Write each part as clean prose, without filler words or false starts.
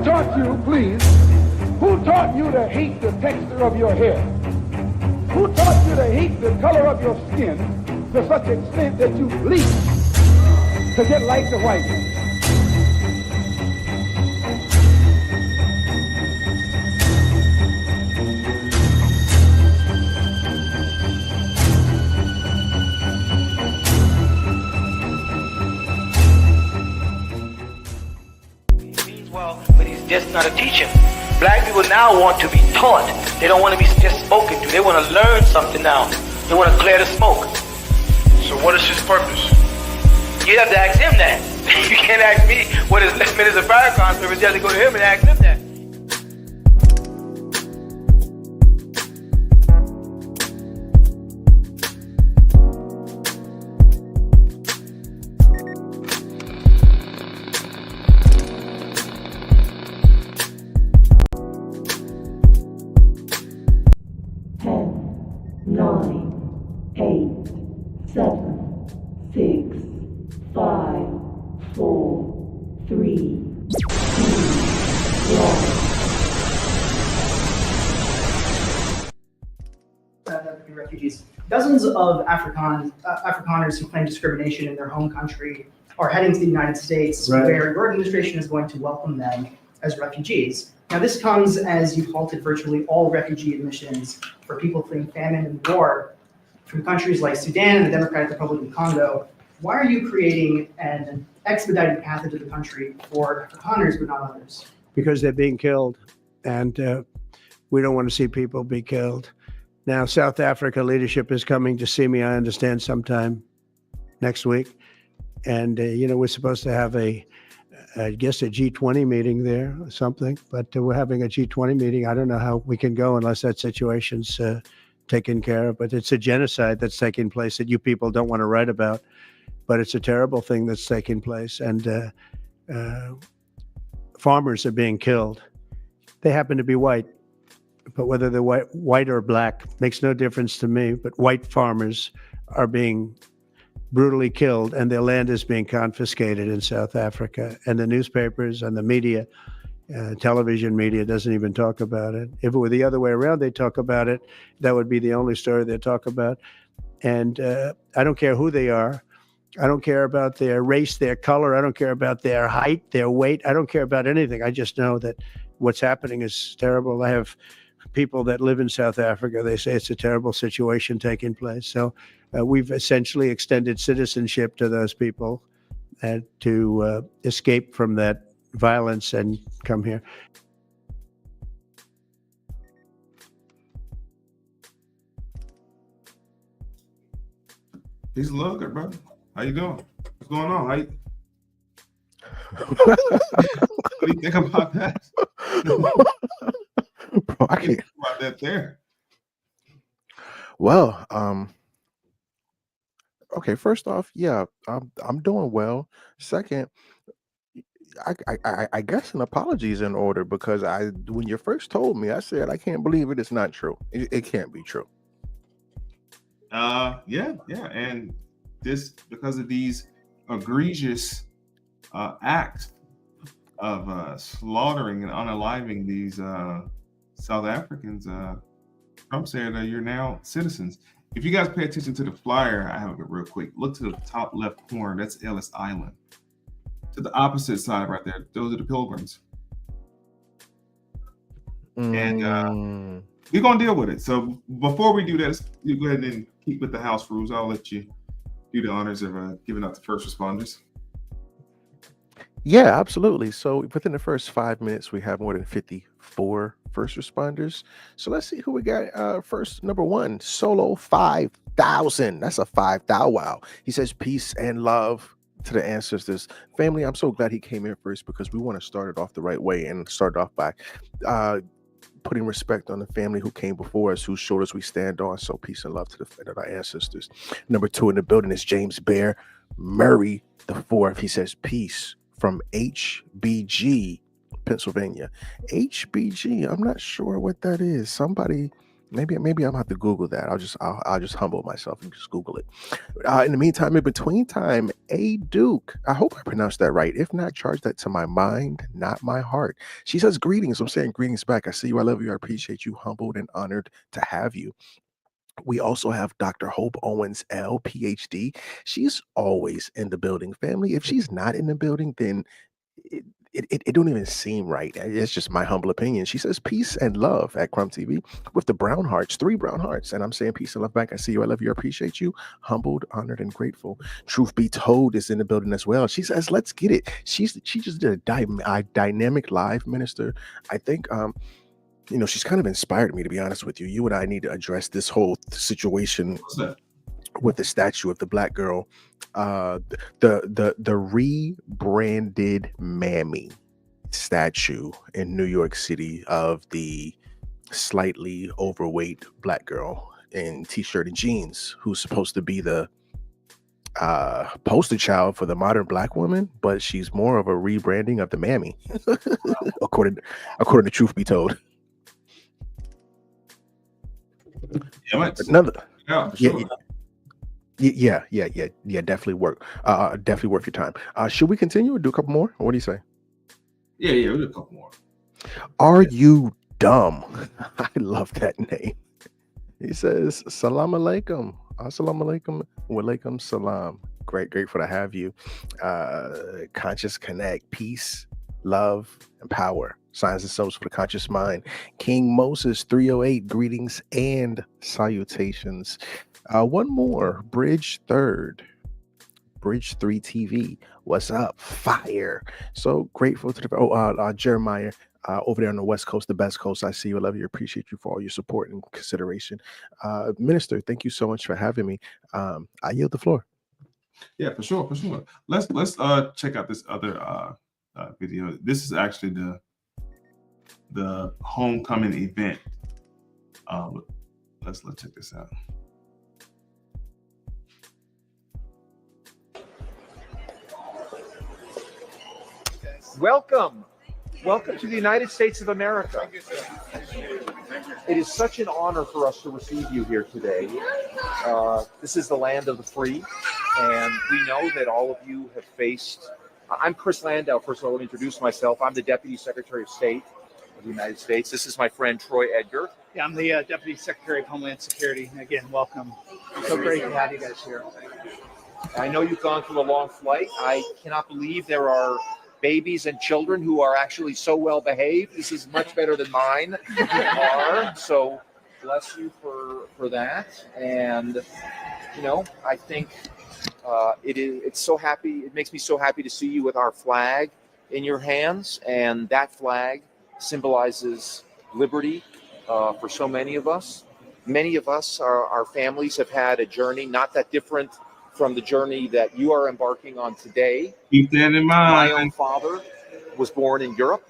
taught you, please, who taught you to hate the texture of your hair? Who taught you to hate the color of your skin to such extent that you bleed to get like the white man? But he's just not a teacher. Black people now want to be taught. They don't want to be just spoken to. They want to learn something now. They want to clear the smoke. So what is his purpose? You have to ask him that. You can't ask me what his Minister of Farrakhan's purpose. You have to go to him and ask him that. Refugees. Dozens of Afrikaners who claim discrimination in their home country are heading to the United States, right, where your administration is going to welcome them as refugees. Now, this comes as you've halted virtually all refugee admissions for people fleeing famine and war from countries like Sudan and the Democratic Republic of Congo. Why are you creating an expedited path into the country for Afrikaners but not others? Because they're being killed, and we don't want to see people be killed. Now, South Africa leadership is coming to see me, I understand, sometime next week. And, we're supposed to have I guess a G20 meeting there or something, but we're having a G20 meeting. I don't know how we can go unless that situation's taken care of, but it's a genocide that's taking place that you people don't want to write about, but it's a terrible thing that's taking place. And farmers are being killed. They happen to be white. But whether they're white or black makes no difference to me. But white farmers are being brutally killed, and their land is being confiscated in South Africa. And the newspapers and the media, television media, doesn't even talk about it. If it were the other way around, they talk about it. That would be the only story they talk about. And I don't care who they are. I don't care about their race, their color. I don't care about their height, their weight. I don't care about anything. I just know that what's happening is terrible. I have people that live in South Africa. They say it's a terrible situation taking place. So we've essentially extended citizenship to those people to escape from that violence and come here. Peace and love, good brother. How you doing? What's going on? What do you think about that? Bro, I can't. About that there. Well, okay. First off, yeah, I'm doing well. Second, I guess an apology is in order because when you first told me, I said I can't believe it. It's not true. It can't be true. Yeah, and this because of these egregious acts of slaughtering and unaliving these South Africans. Trump said you're now citizens. If you guys pay attention to the flyer, I have it real quick. Look to the top left corner. That's Ellis Island. To the opposite side right there, those are the Pilgrims. And we're going to deal with it. So before we do that, you go ahead and keep with the house rules. I'll let you do the honors of giving out the first responders. Yeah, absolutely. So within the first 5 minutes, we have more than 54 first responders. So let's see who we got. First, number one, Solo 5000. That's a 5,000. Wow. He says peace and love to the ancestors. Family, I'm so glad he came in first because we want to start it off the right way and start off by putting respect on the family who came before us, whose shoulders we stand on. So peace and love to our ancestors. Number two in the building is James Bear Murray the fourth. He says peace from HBG, Pennsylvania. HBG, I'm not sure what that is. Somebody Maybe I'm gonna have to Google that. I'll just humble myself and just Google it. In the meantime, in between time, A Duke. I hope I pronounced that right. If not, charge that to my mind, not my heart. She says greetings. I'm saying greetings back. I see you. I love you. I appreciate you. Humbled and honored to have you. We also have Dr. Hope Owens, L, PhD. She's always in the building. Family, if she's not in the building, then it don't even seem right. It's just my humble opinion. She says peace and love at Crumb TV with the brown hearts, 3 brown hearts. And I'm saying peace and love back. I see you. I love you. I appreciate you. Humbled, honored, and grateful. Truth Be Told is in the building as well. She says, let's get it. She just did a dynamic live, minister. I think she's kind of inspired me, to be honest with you. You and I need to address this whole situation with the statue of the black girl, the rebranded Mammy statue in New York City of the slightly overweight black girl in t-shirt and jeans, who's supposed to be the poster child for the modern black woman, but she's more of a rebranding of the Mammy, according to Truth Be Told. Another, yeah, definitely work. Definitely worth your time. Should we continue or do a couple more? What do you say? Yeah, we'll do a couple more. Are you dumb? I love that name. He says, Salam alaikum. Assalamu alaikum. Wa alaikum salam. Grateful to have you. Conscious Connect. Peace, love, and power. Signs and symbols for the conscious mind. King Moses 308. Greetings and salutations. One more. Bridge 3 TV. What's up? Fire. So grateful to the Jeremiah over there on the West Coast, the best coast. I see you. I love you. Appreciate you for all your support and consideration. Minister, thank you so much for having me. I yield the floor. Yeah, for sure. Let's check out this other video. This is actually the homecoming event. Let's check this out. Welcome to the United States of America. It is such an honor for us to receive you here today. This is the land of the free, and we know that all of you have faced. I'm Chris Landau. First of all, let me introduce myself. I'm the Deputy Secretary of State of the United States. This is my friend Troy Edgar. Yeah, I'm the Deputy Secretary of Homeland Security. Again, welcome. So great to have you guys here. I know you've gone through a long flight. I cannot believe there are babies and children who are actually so well behaved. This is much better than mine are. So bless you for that. And I think it's so happy. It makes me so happy to see you with our flag in your hands, and that flag symbolizes liberty for so many of us. Many of us, our families have had a journey not that different from the journey that you are embarking on today. Keep that in mind. My own father was born in Europe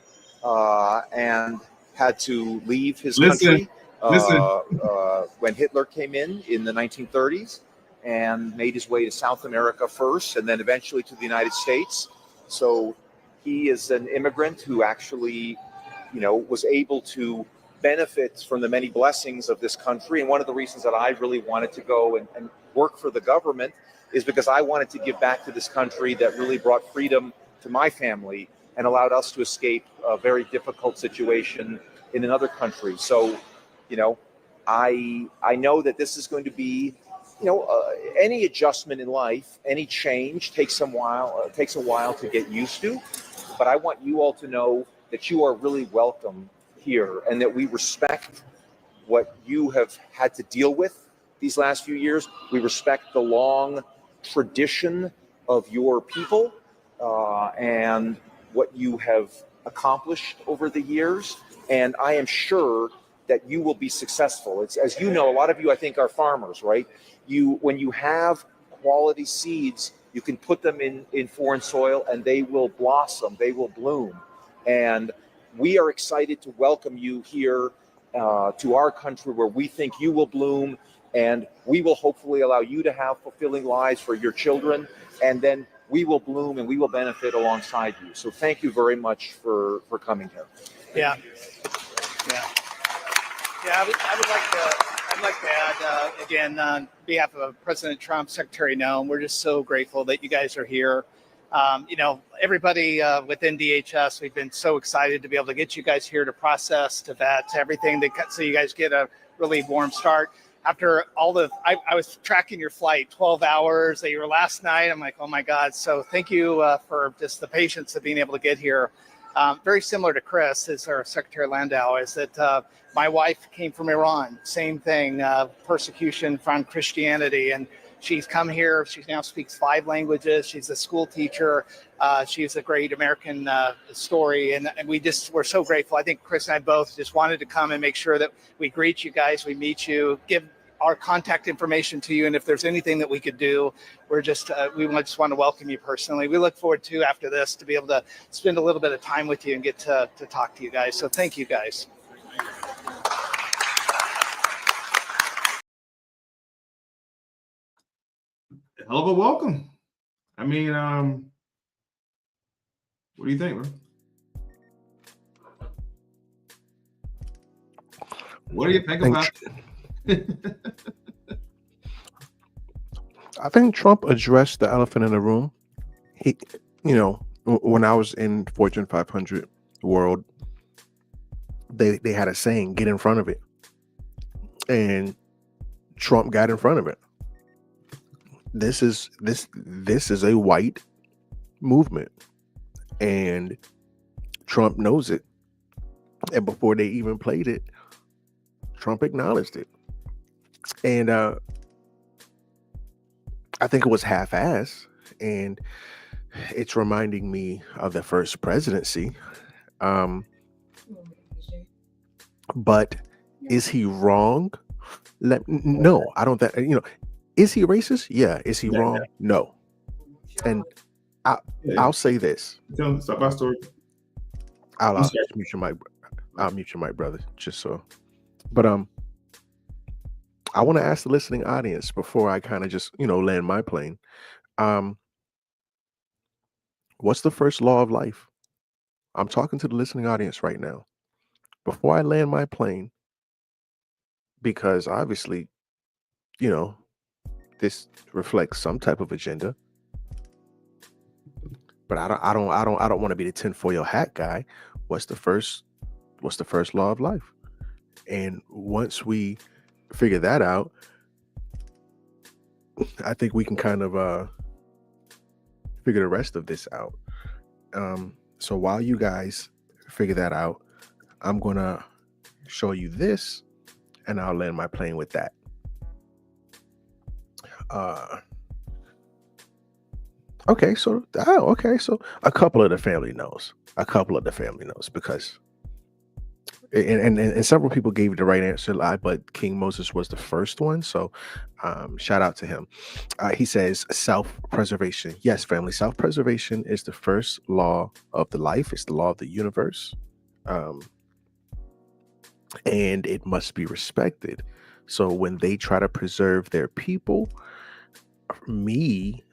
and had to leave his country when Hitler came in the 1930s, and made his way to South America first and then eventually to the United States. So he is an immigrant who actually, was able to benefit from the many blessings of this country. And one of the reasons that I really wanted to go and work for the government is because I wanted to give back to this country that really brought freedom to my family and allowed us to escape a very difficult situation in another country. So, I know that this is going to be, any adjustment in life, any change takes a while to get used to. But I want you all to know that you are really welcome here and that we respect what you have had to deal with these last few years. We respect the long tradition of your people and what you have accomplished over the years. And I am sure that you will be successful. It's, as you know, a lot of you, I think, are farmers, right? When you have quality seeds, you can put them in foreign soil and they will blossom, they will bloom. And we are excited to welcome you here to our country where we think you will bloom, and we will hopefully allow you to have fulfilling lives for your children, and then we will bloom and we will benefit alongside you. So thank you very much for coming here. Yeah. Yeah, I'd like to add again on behalf of President Trump, Secretary Noem, we're just so grateful that you guys are here. Everybody within DHS, we've been so excited to be able to get you guys here to process, to vet, to everything, so you guys get a really warm start. After all I was tracking your flight, 12 hours that you were last night. I'm like, oh my God. So thank you for just the patience of being able to get here. Very similar to Chris, as our Secretary Landau, is that my wife came from Iran. Same thing, persecution from Christianity. And she's come here. She now speaks 5 languages. She's a school teacher. She's a great American story. And we're so grateful. I think Chris and I both just wanted to come and make sure that we greet you guys, we meet you, give our contact information to you. And if there's anything that we could do, we just want to welcome you personally. We look forward to, after this, to be able to spend a little bit of time with you and get to talk to you guys. So thank you guys. Hell of a welcome. I mean, what do you think, bro? What do you think about I think Trump addressed the elephant in the room. He, when I was in Fortune 500 world, they had a saying, get in front of it. And Trump got in front of it. This is a white movement, and Trump knows it. And before they even played it, Trump acknowledged it. And I think it was half-assed, and it's reminding me of the first presidency. But is he wrong? No, I don't think, is he racist? Yeah. Is he wrong? No. And I'll say this. Stop my story. I'll mute your mic. I'll mute your mic, brother, just so. But I want to ask the listening audience before I kind of just, land my plane. What's the first law of life? I'm talking to the listening audience right now. Before I land my plane, because obviously, this reflects some type of agenda. But I don't want to be the tinfoil hat guy. What's the first law of life? And once we figure that out, I think we can kind of figure the rest of this out. So while you guys figure that out, I'm gonna show you this, and I'll land my plane with that. Okay, so a couple of the family knows. Because and several people gave you the right answer, but King Moses was the first one. So shout out to him. He says self-preservation. Yes, family, self-preservation is the first law of the life. It's the law of the universe. And it must be respected. So when they try to preserve their people,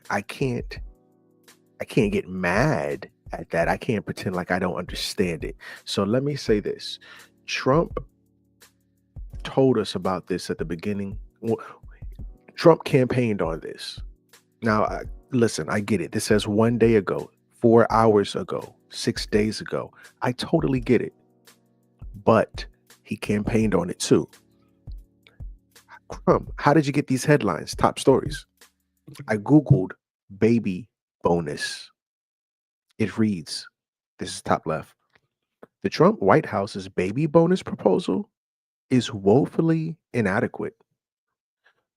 I can't get mad at that. I can't pretend like I don't understand it. So let me say this. Trump told us about this at the beginning. Trump campaigned on this. Now, listen, I get it. This says 1 day ago, 4 hours ago, 6 days ago. I totally get it. But he campaigned on it too. Crumb, how did you get these headlines? Top stories. I Googled baby bonus. It reads, this is top left. The Trump White House's baby bonus proposal is woefully inadequate.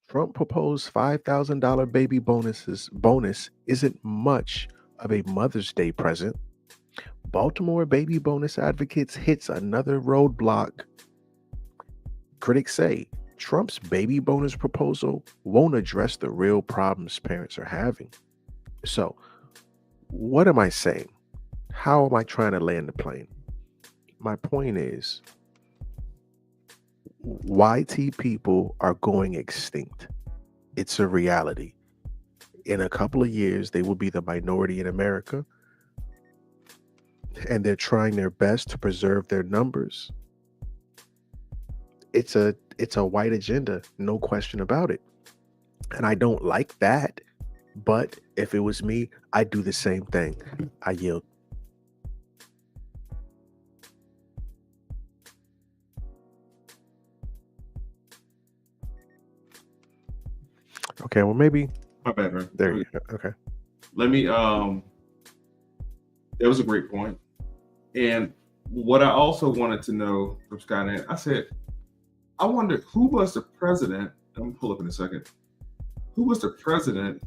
Trump proposed $5,000 baby bonus isn't much of a Mother's Day present. Baltimore baby bonus advocates hits another roadblock. Critics say Trump's baby bonus proposal won't address the real problems parents are having. So, what am I saying? How am I trying to land the plane? My point is, YT people are going extinct. It's a reality. In a couple of years, they will be the minority in America, and they're trying their best to preserve their numbers. it's a white agenda, no question about it. And I don't like that. But if it was me, I'd do the same thing. I yield. Okay, well maybe My bad, man. there you go. Okay. Let me that was a great point. And what I also wanted to know from Scott, and I said, I wonder who was the president. I'm gonna pull up in a second. Who was the president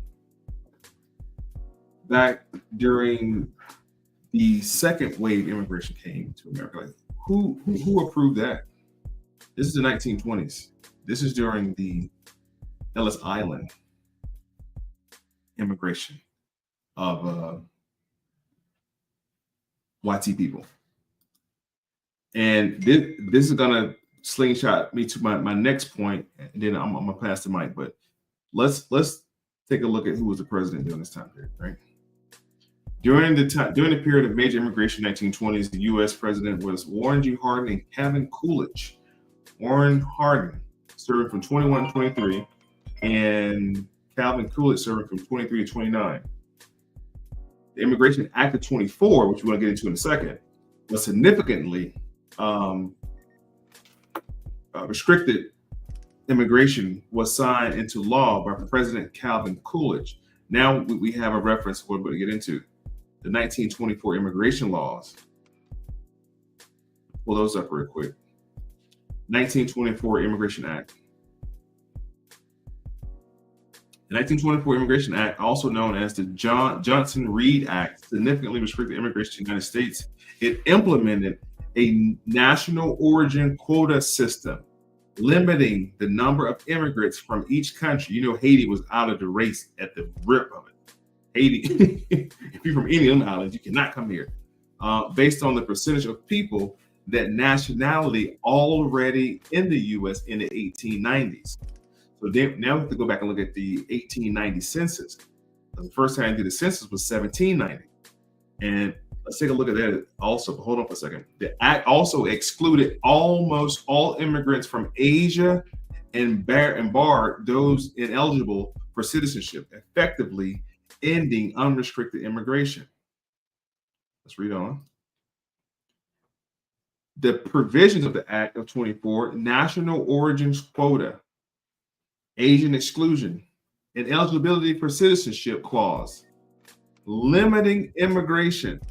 back during the second wave immigration came to America? Like, who approved that? This is the 1920s. This is during the Ellis Island immigration of YT people. And this is gonna slingshot me to my next point, and then I'm gonna pass the mic. But let's take a look at who was the president during this time period, right? During the period of major immigration, 1920s, the U.S. president was Warren G. Harding and Calvin Coolidge. Warren Harding serving from 21 to 23, and Calvin Coolidge serving from 23 to 29. The Immigration Act of 24, which we're going to get into in a second, was significantly restricted immigration was signed into law by President Calvin Coolidge. Now we have a reference we're going to get into. The 1924 immigration laws. Pull those up real quick. 1924 Immigration Act. The 1924 Immigration Act, also known as the Johnson-Reed Act, significantly restricted immigration to the United States. It implemented a national origin quota system, limiting the number of immigrants from each country. You know, Haiti was out of the race at the rip of it. Haiti, if you're from any of them islands, you cannot come here. Based on the percentage of people that nationality already in the U.S. in the 1890s. So now we have to go back and look at the 1890 census. The first time they did the census was 1790. And let's take a look at that also. But hold on for a second. The act also excluded almost all immigrants from Asia and barred those ineligible for citizenship, effectively ending unrestricted immigration. Let's read on. The provisions of the Act of 24, national origins quota, Asian exclusion, and eligibility for citizenship clause, limiting immigration,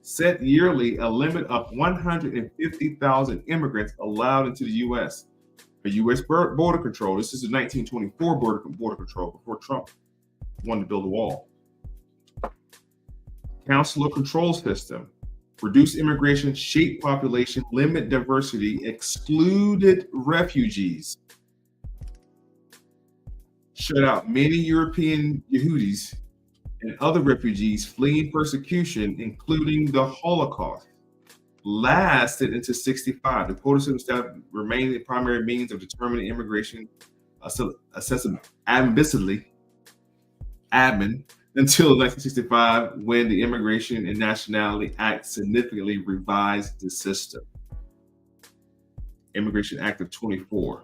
set yearly a limit of 150,000 immigrants allowed into the U.S. For U.S. border control. This is the 1924 border control before Trump wanted to build a wall. Consular control system, reduce immigration, shape population, limit diversity, excluded refugees, shut out many European Yehudis and other refugees fleeing persecution, including the Holocaust, lasted until 65. The quota system staff remained the primary means of determining immigration ambitiously until 1965, when the Immigration and Nationality Act significantly revised the system. Immigration Act of 24.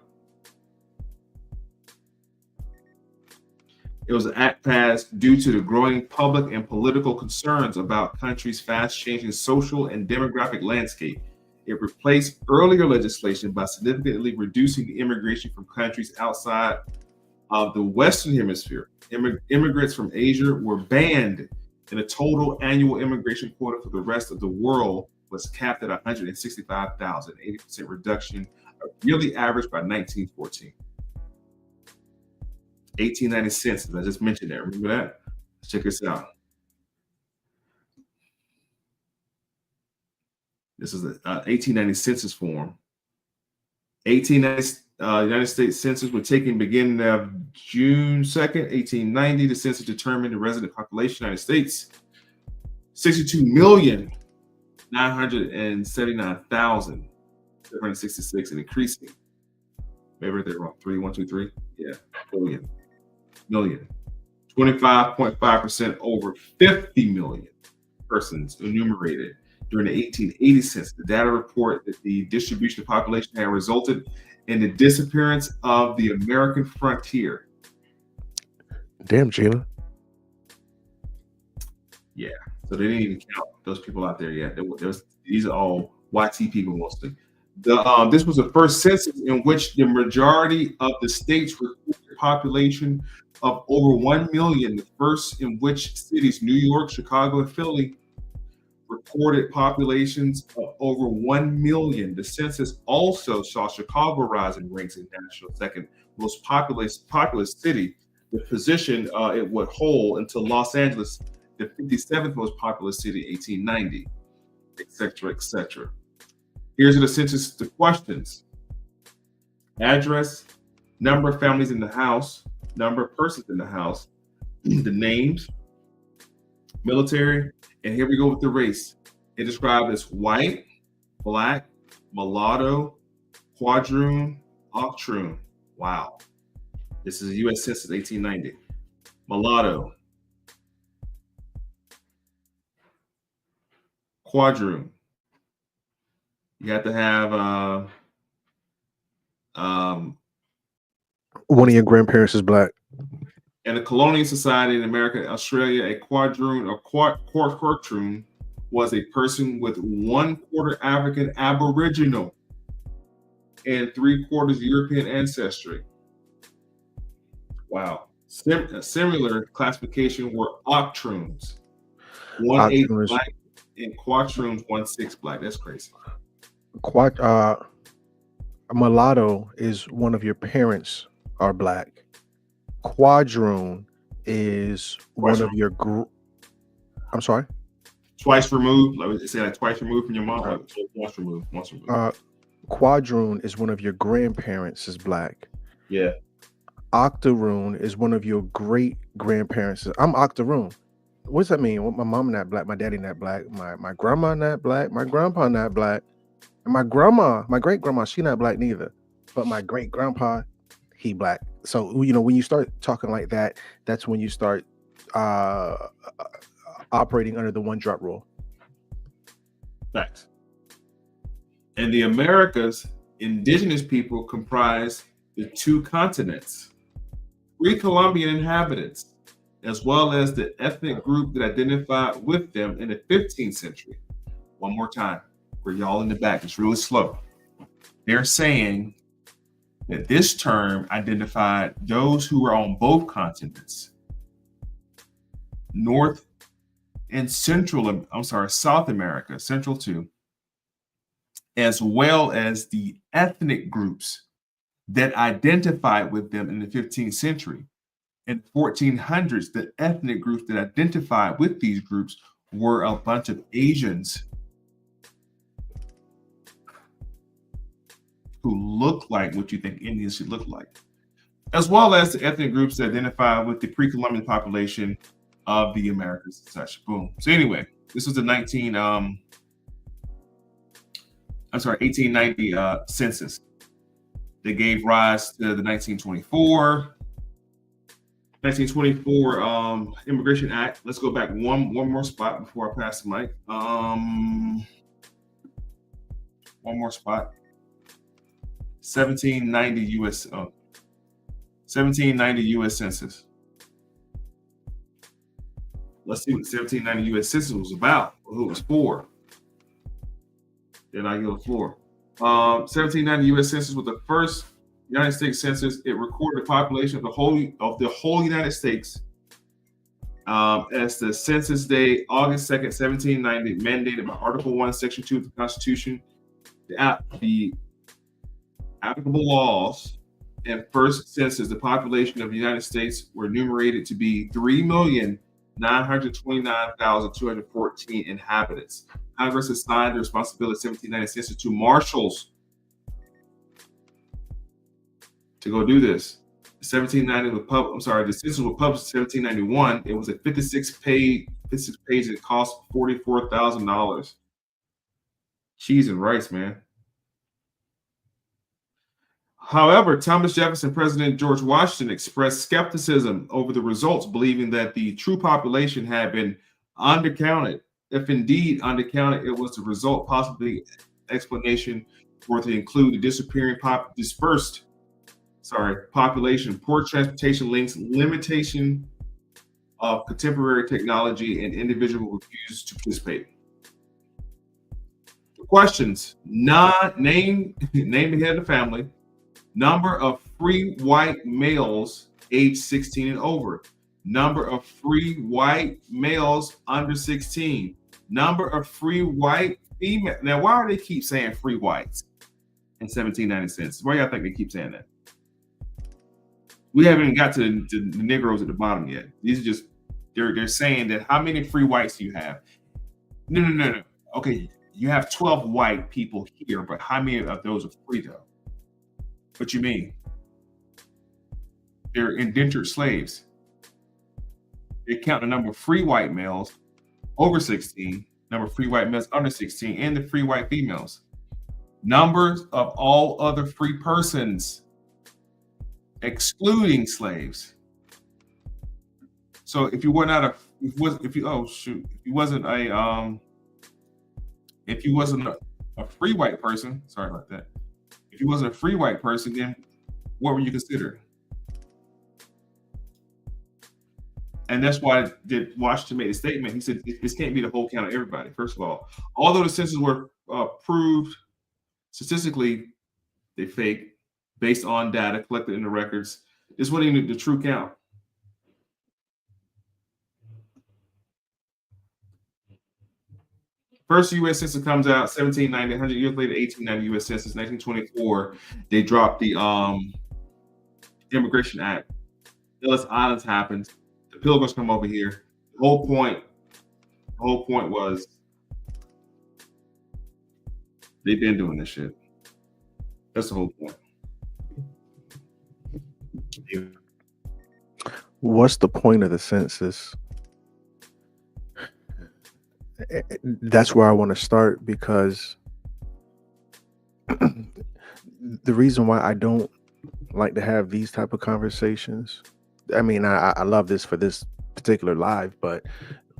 It was an act passed due to the growing public and political concerns about country's fast-changing social and demographic landscape. It replaced earlier legislation by significantly reducing the immigration from countries outside of the Western Hemisphere. Immigrants from Asia were banned, and the total annual immigration quota for the rest of the world was capped at 165,000, 80% reduction of yearly average by 1914. 1890 census, I just mentioned that. Remember that? Let's check this out. This is the 1890 census form. 1890 United States Census was taken beginning of June 2nd, 1890. The census determined the resident population of the United States, 62,979,766, and increasing. Maybe right there wrong. 3, 1, 2, 3. Yeah, million. 25.5% over 50 million persons enumerated during the 1880 census. The data report that the distribution of population had resulted in the disappearance of the American frontier. Damn, Gina. Yeah, so they didn't even count those people out there yet. These are all YT people mostly. This was the first census in which the majority of the states recorded a population of over 1 million. The first in which cities, New York, Chicago, and Philly, recorded populations of over 1 million. The census also saw Chicago rise in ranks in national second most populous city, the position it would hold until Los Angeles, the 57th most populous city, 1890, etc., etc. Here's the census, the questions: address, number of families in the house, number of persons in the house, the names, military, and here we go with the race. It described as white, black, mulatto, quadroon, octroon. Wow. This is a U.S. Census 1890. Mulatto, quadroon. You have to have one of your grandparents is black. In a colonial society in America and Australia, a quadroon or quadroon was a person with 1/4 African Aboriginal and 3/4 European ancestry. Wow. A similar classification were octroons. 1/8 black and quadroons 1/6 black. That's crazy. Mulatto is one of your parents are black. Quadroon is one of your I'm sorry? Twice removed. Like say like twice removed from your mom. Like once removed. Quadroon is one of your grandparents is black. Yeah. Octoroon is one of your great grandparents. I'm octoroon. What does that mean? Well, my mom not black, my daddy not black, my grandma not black, my grandpa not black, and my grandma, my great grandma, she not black neither. But my great grandpa, he black. So when you start talking like that, that's when you start operating under the one drop rule. Facts. In the Americas, indigenous people comprise the 2 continents, pre-Columbian inhabitants, as well as the ethnic group that identified with them in the 15th century. One more time, for y'all in the back, it's really slow. They're saying that this term identified those who were on both continents, North and South America, Central too, as well as the ethnic groups that identified with them in the 15th century. In the 1400s, the ethnic groups that identified with these groups were a bunch of Asians who look like what you think Indians should look like, as well as the ethnic groups that identify with the pre-Columbian population of the Americas and such. Boom. So anyway, this was the 1890 census that gave rise to the 1924 Immigration Act. Let's go back one more spot before I pass the mic. One more spot. 1790 U.S. Census. Let's see what the 1790 U.S. Census was about, or who it was for. Then I give the floor. 1790 U.S. Census was the first United States census. It recorded the population of the whole United States as the census day, August 2nd, 1790, mandated by Article 1, Section 2 of the Constitution. The applicable laws and first census, the population of the United States were enumerated to be 3,929,214 inhabitants. Congress assigned the responsibility of 1790 census to marshals to go do this. The census was published in 1791. It was a 56 page. It cost $44,000. Cheese and rice, man. However, Thomas Jefferson, President George Washington expressed skepticism over the results, believing that the true population had been undercounted if indeed undercounted, it was the result, possibly explanation for to include the disappearing population, poor transportation links, limitation of contemporary technology, and individual refuse to participate. The questions: name the head of the family, number of free white males age 16 and over, number of free white males under 16, number of free white female. Now, why do they keep saying free whites in 1790 Why y'all think they keep saying that? We haven't even got to the Negroes at the bottom yet. These are just they're saying that how many free whites do you have? No. Okay, you have 12 white people here, but how many of those are free though? What you mean? They're indentured slaves. They count the number of free white males over 16, number of free white males under 16, and the free white females. Numbers of all other free persons, excluding slaves. So if you were not if you wasn't a free white person, sorry about that. If you wasn't a free white person, then what were you considered? And that's why Washington made a statement. He said this can't be the whole count of everybody. First of all, although the census were proved statistically, they fake based on data collected in the records. This wasn't even the true count. First U.S. Census comes out 1790. 100 years later, 1890 U.S. Census. 1924, they dropped the Immigration Act. Ellis Islands happens. The Pilgrims come over here. The whole point was they've been doing this shit. That's the whole point. What's the point of the census? That's where I want to start, because the reason why I don't like to have these type of conversations, I mean, I love this for this particular live, but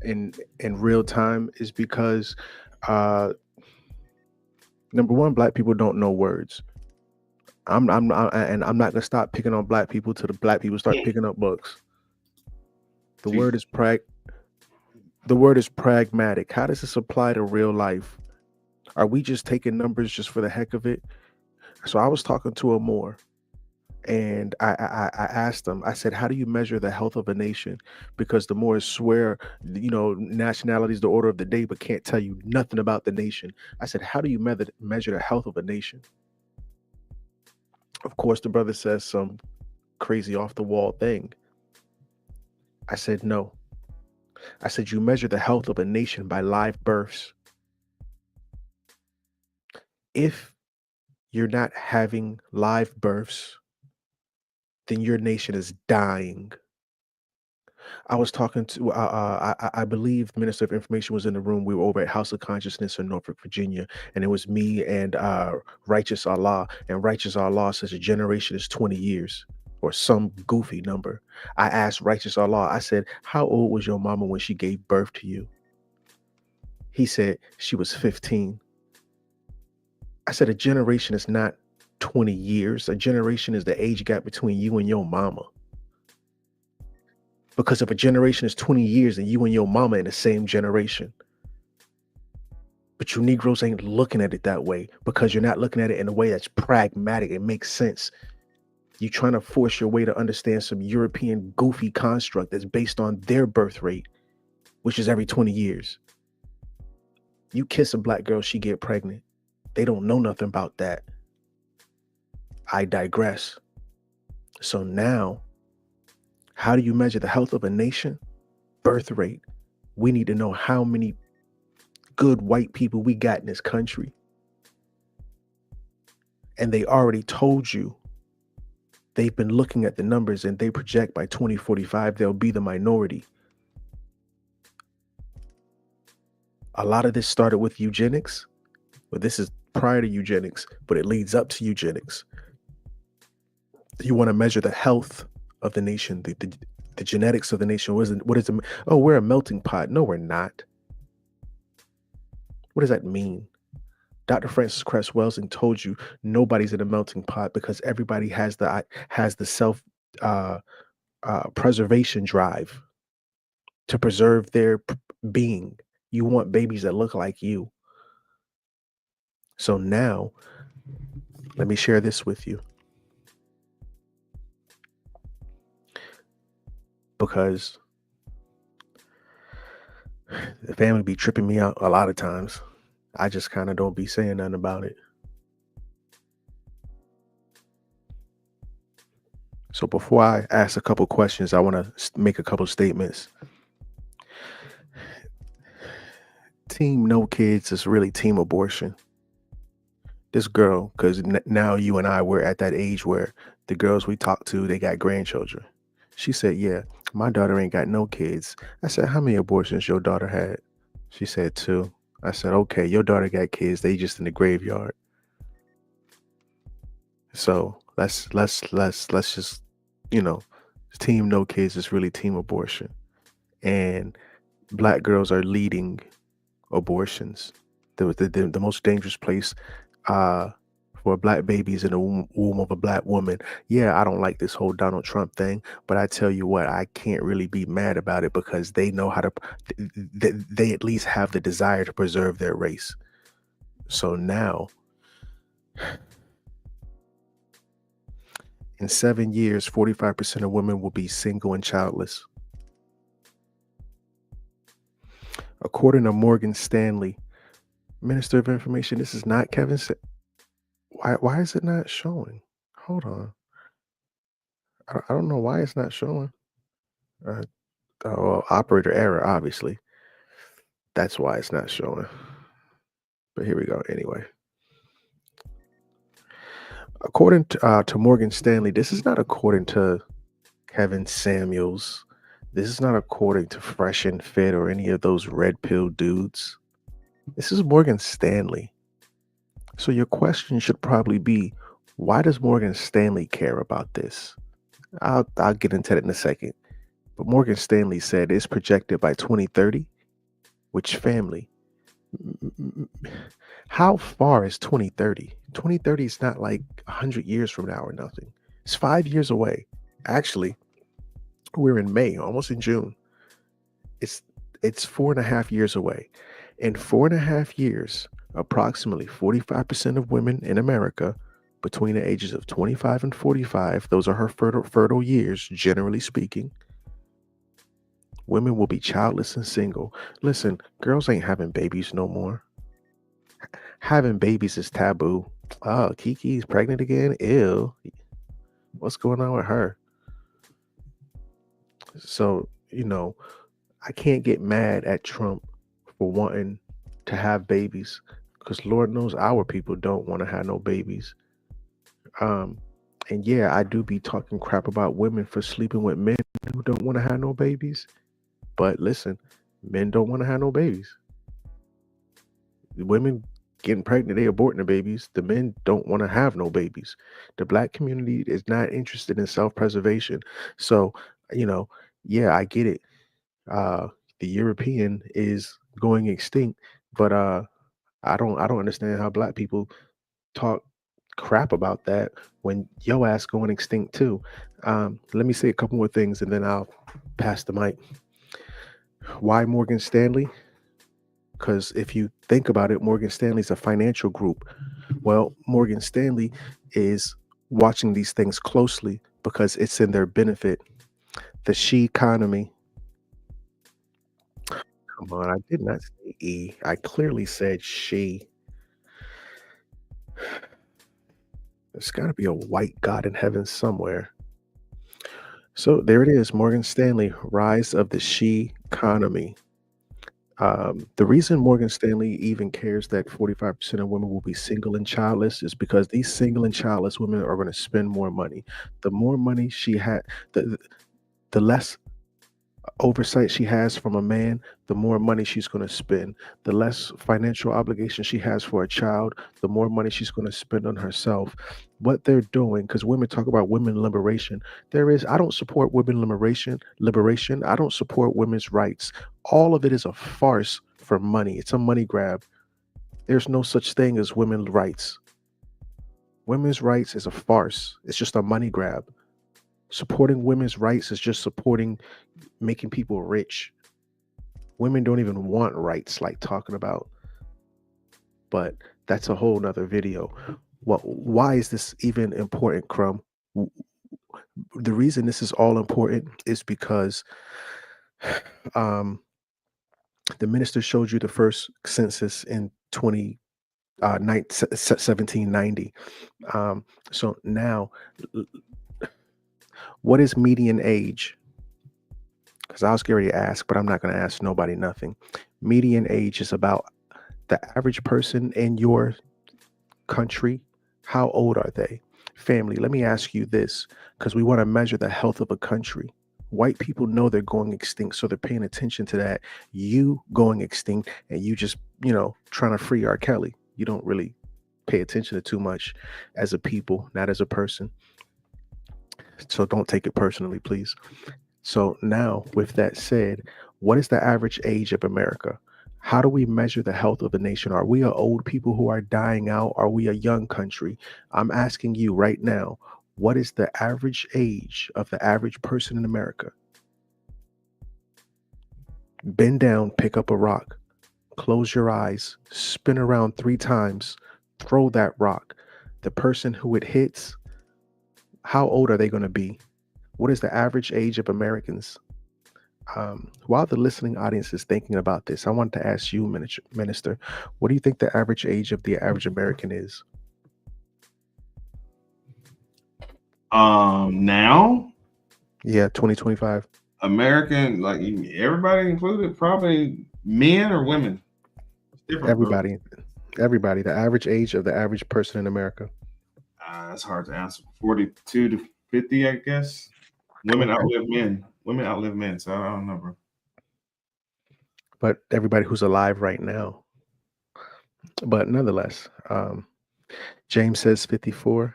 in real time, is because number one, Black people don't know words. I'm not gonna stop picking on Black people till the Black people start picking up books. The word is pragmatic. How does this apply to real life? Are we just taking numbers just for the heck of it? So I was talking to Amor, and I asked him, I said, how do you measure the health of a nation? Because the Moors swear, nationality is the order of the day, but can't tell you nothing about the nation. I said, how do you measure the health of a nation? Of course, the brother says some crazy off the wall thing. I said, no. I said, you measure the health of a nation by live births. If you're not having live births, then your nation is dying. I was talking to, I believe the Minister of Information was in the room. We were over at House of Consciousness in Norfolk, Virginia, and it was me and Righteous Allah. And Righteous Allah says a generation is 20 years. Or some goofy number. I asked Righteous Allah, I said, how old was your mama when she gave birth to you? He said she was 15. I said, a generation is not 20 years. A generation is the age gap between you and your mama. Because if a generation is 20 years, then you and your mama in the same generation. But you Negroes ain't looking at it that way, because you're not looking at it in a way that's pragmatic. It makes sense. You're trying to force your way to understand some European goofy construct that's based on their birth rate, which is every 20 years. You kiss a Black girl, she get pregnant. They don't know nothing about that. I digress. So now, how do you measure the health of a nation? Birth rate. We need to know how many good white people we got in this country. And they already told you. They've been looking at the numbers, and they project by 2045, they'll be the minority. A lot of this started with eugenics, but this is prior to eugenics, but it leads up to eugenics. You want to measure the health of the nation, the genetics of the nation. What is it? Oh, we're a melting pot. No, we're not. What does that mean? Dr. Francis Cress Welsing told you nobody's in a melting pot because everybody has the self uh, preservation drive to preserve their being. You want babies that look like you. So now, let me share this with you. Because the family be tripping me out a lot of times. I just kind of don't be saying nothing about it. So before I ask a couple questions, I want to make a couple statements. Team no kids is really team abortion. This girl, because now you and I, we're at that age where the girls we talk to, they got grandchildren. She said, yeah, my daughter ain't got no kids. I said, how many abortions your daughter had? She said 2. I said, okay, your daughter got kids. They just in the graveyard. So let's just, team no kids is really team abortion. And Black girls are leading abortions. The most dangerous place for a Black baby is in the womb of a Black woman. Yeah, I don't like this whole Donald Trump thing, but I tell you what, I can't really be mad about it because they know how to, they at least have the desire to preserve their race. So now, in 7 years, 45% of women will be single and childless. According to Morgan Stanley, Minister of Information, this is not Kevin. Why is it not showing? Hold on. I don't know why it's not showing. Operator error, obviously. That's why it's not showing. But here we go anyway. According to Morgan Stanley, this is not according to Kevin Samuels. This is not according to Fresh and Fit or any of those red pill dudes. This is Morgan Stanley. So your question should probably be, why does Morgan Stanley care about this? I'll get into that in a second. But Morgan Stanley said it's projected by 2030, which family? How far is 2030? 2030 is not like 100 years from now or nothing. It's 5 years away. Actually, we're in May, almost in June. It's 4.5 years away. In 4.5 years, approximately 45% of women in America between the ages of 25 and 45, those are her fertile years, generally speaking, women will be childless and single. Listen, girls ain't having babies no more. Having babies is taboo. Oh, Kiki's pregnant again? Ew. What's going on with her? So, I can't get mad at Trump for wanting to have babies because Lord knows our people don't want to have no babies. And yeah, I do be talking crap about women for sleeping with men who don't want to have no babies. But listen, men don't want to have no babies. Women getting pregnant, they aborting the babies. The men don't want to have no babies. The Black community is not interested in self-preservation. So, yeah, I get it. The European is going extinct, but I don't understand how Black people talk crap about that when your ass going extinct too. Let me say a couple more things and then I'll pass the mic. Why Morgan Stanley? Because if you think about it, Morgan Stanley is a financial group. Well, Morgan Stanley is watching these things closely because it's in their benefit. The she economy. Come on, I did not say E. I clearly said she. There's got to be a white God in heaven somewhere. So there it is, Morgan Stanley, rise of the she economy. The reason Morgan Stanley even cares that 45% of women will be single and childless is because these single and childless women are going to spend more money. The more money she had, the less oversight she has from a man, the more money she's going to spend. The less financial obligation she has for a child, the more money she's going to spend on herself. What they're doing, because women talk about women liberation, I don't support women liberation. I don't support women's rights. All of it is a farce for money. It's a money grab. There's no such thing as women's rights. Women's rights is a farce. It's just a money grab. Supporting women's rights is just supporting making people rich. Women don't even want rights like talking about. But that's a whole nother video. Why is this even important, Crumb? The reason this is all important is because the minister showed you the first census in 1790. So now, what is median age? Because I was going to ask, but I'm not going to ask nobody nothing. Median age is about the average person in your country. How old are they? Family, let me ask you this, because we want to measure the health of a country. White people know they're going extinct, so they're paying attention to that. You going extinct, and you just, trying to free R. Kelly. You don't really pay attention to too much as a people, not as a person. So don't take it personally, please. So now, with that said, what is the average age of America? How do we measure the health of the nation? Are we a old people who are dying out? Are we a young country? I'm asking you right now, what is the average age of the average person in America? Bend down, pick up a rock, close your eyes, spin around 3 times, throw that rock. The person who it hits, how old are they going to be? What is the average age of Americans? While the listening audience is thinking about this, I want to ask you, Minister, what do you think the average age of the average American is? Now? Yeah, 2025. American, like everybody included, probably men or women? Everybody. Everybody. The average age of the average person in America. That's hard to answer. 42 to 50, I guess. Women outlive men. Women outlive men, so I don't know, bro. But everybody who's alive right now. But nonetheless, James says 54.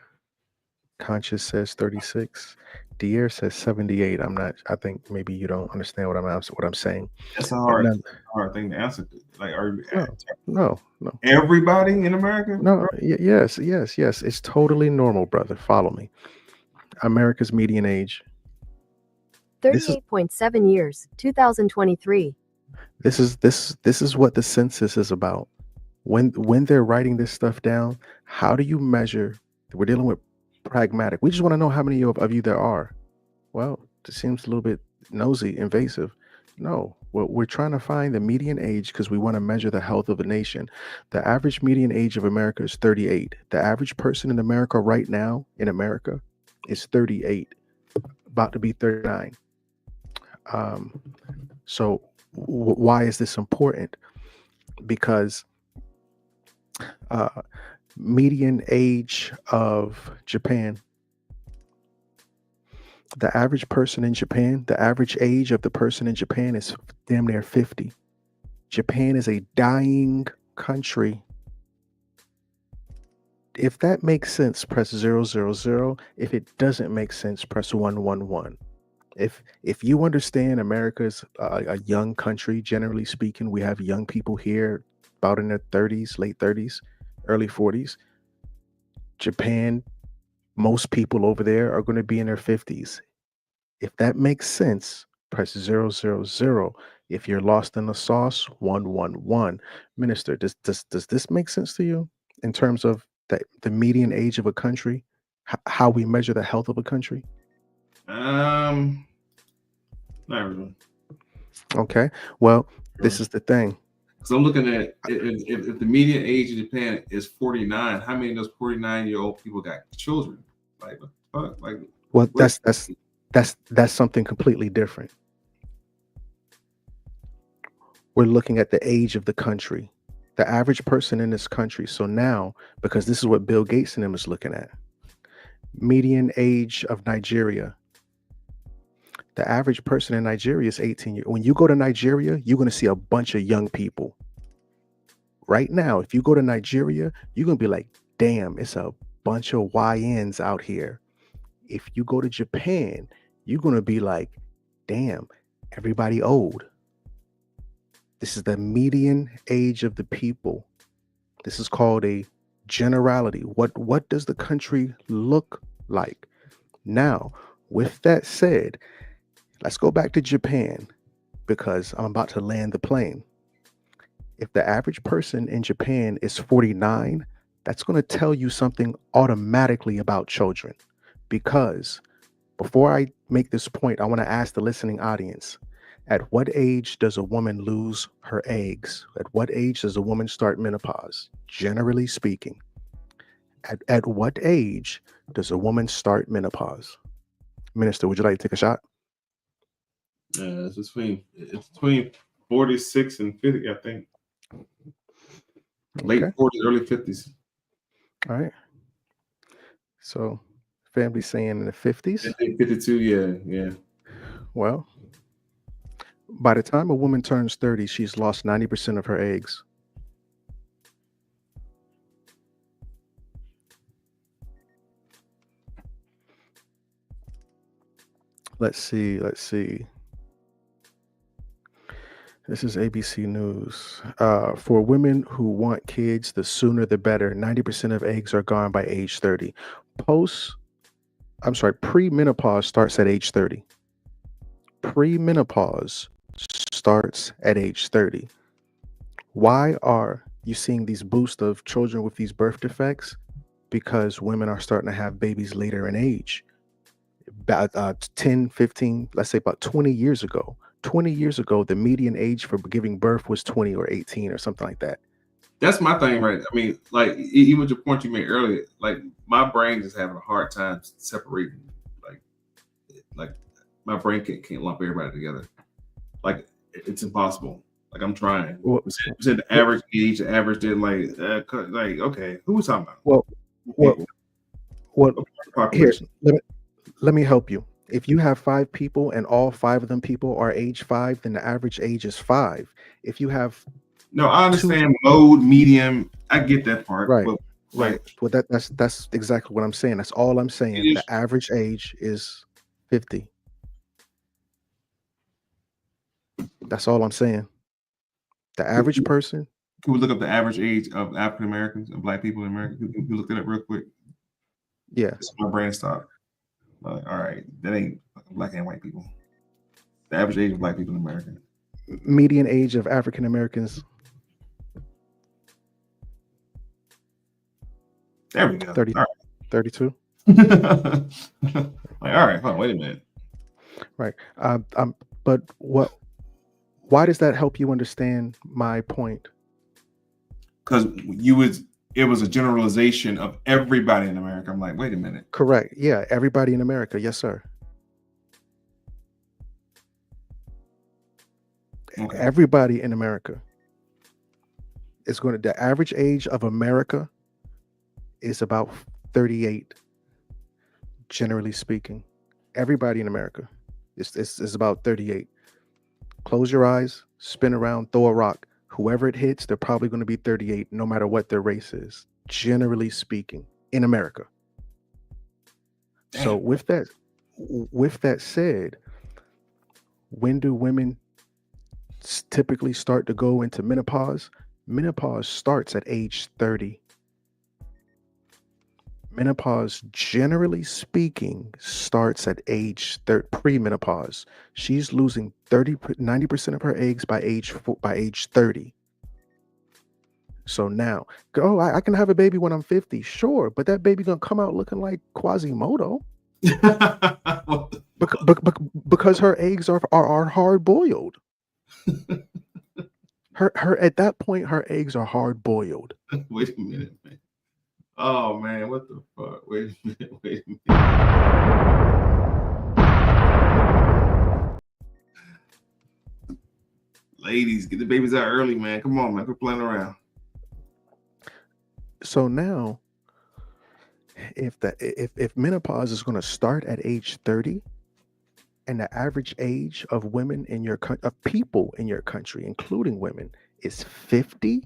Conscious says 36. Dier says 78. I think maybe you don't understand what I'm saying. That's a hard thing to answer. Like, no. Everybody in America? No, yes. It's totally normal, brother. Follow me. America's median age. 38.7 years, 2023. This is what the census is about. When they're writing this stuff down, how do you measure? We're dealing with pragmatic. We just want to know how many of you there are. Well, it seems a little bit nosy, invasive. No, we're trying to find the median age because we want to measure the health of a nation. The average median age of America is 38. The average person in America right now is 38, about to be 39. So why is this important? Because median age of Japan, the average person in Japan, the average age of the person in Japan is damn near 50. Japan is a dying country. If that makes sense, press 000. If it doesn't make sense, press 111. If you understand America is a young country, generally speaking, we have young people here about in their 30s, late 30s, early 40s. Japan, most people over there are going to be in their 50s. If that makes sense, press 000. If you're lost in the sauce, 111. Minister, does this make sense to you in terms of the median age of a country, how we measure the health of a country? Not really. Okay. Well, this is the thing. So I'm looking at if the median age in Japan is 49, how many of those 49-year-old people got children? Like, well, that's something completely different. We're looking at the age of the country, the average person in this country. So now, because this is what Bill Gates and them is looking at, median age of Nigeria. The average person in Nigeria is 18 years. When you go to Nigeria, you're going to see a bunch of young people. Right now, if you go to Nigeria, you're going to be like, damn, it's a bunch of YNs out here. If you go to Japan, you're going to be like, damn, everybody old. This is the median age of the people. This is called a generality. What does the country look like? Now, with that said, let's go back to Japan because I'm about to land the plane. If the average person in Japan is 49, that's going to tell you something automatically about children. Because before I make this point, I want to ask the listening audience, at what age does a woman lose her eggs? At what age does a woman start menopause? Generally speaking, at what age does a woman start menopause? Minister, would you like to take a shot? It's between 46 and 50, I think. Late Okay. 40s, early 50s. All right. So, family saying in the 50s. 52, yeah. Well, by the time a woman turns 30, she's lost 90% of her eggs. Let's see. This is ABC News. For women who want kids, the sooner the better. 90% of eggs are gone by age 30. Pre-menopause starts at age 30. Pre-menopause starts at age 30. Why are you seeing these boosts of children with these birth defects? Because women are starting to have babies later in age. About 10, 15, let's say about 20 years ago. 20 years ago, the median age for giving birth was 20 or 18 or something like that. That's my thing, right? I mean, like, even the point you made earlier, like, my brain is having a hard time separating. Like my brain can't lump everybody together. Like, it's impossible. Like, I'm trying. Well, said the average age, the average did like okay, who was talking about? Well, here, Population. let me help you. If you have 5 people and all 5 of them people are age 5, then the average age is 5. If you have No, I understand mode, medium. I get that part. Right. But, right. Well, that's exactly what I'm saying. That's all I'm saying. The average age is 50. That's all I'm saying. The average person. Can we look up the average age of African Americans and Black people in America? Can we look that up real quick? Yeah. That's my brain stopped. All right, that ain't Black and white people. The average age of Black people in America. Median age of African Americans. There we go. 30, all right. 32. Like, all right, hold on, wait a minute. Right. But why does that help you understand my point? Because it was a generalization of everybody in America. I'm like, wait a minute. Correct. Yeah, everybody in America. Yes, sir. Okay. Everybody in America is going to, the average age of America is about 38, generally speaking. Everybody in America is about 38. Close your eyes, spin around, throw a rock. Whoever it hits, they're probably going to be 38, no matter what their race is, generally speaking, in America. Damn. So with that said, when do women typically start to go into menopause? Menopause starts at age 30. Menopause, generally speaking, starts at age pre-menopause. She's losing 90% of her eggs by age 30. So now, I can have a baby when I'm 50, sure, but that baby gonna come out looking like Quasimodo. Because her eggs are hard boiled. Her at that point, her eggs are hard boiled. Wait a minute, man. Oh man, what the fuck? Wait a minute. Ladies, get the babies out early, man. Come on, man. Quit playing around. So now, if menopause is going to start at age 30, and the average age of women in your people in your country, including women, is 50,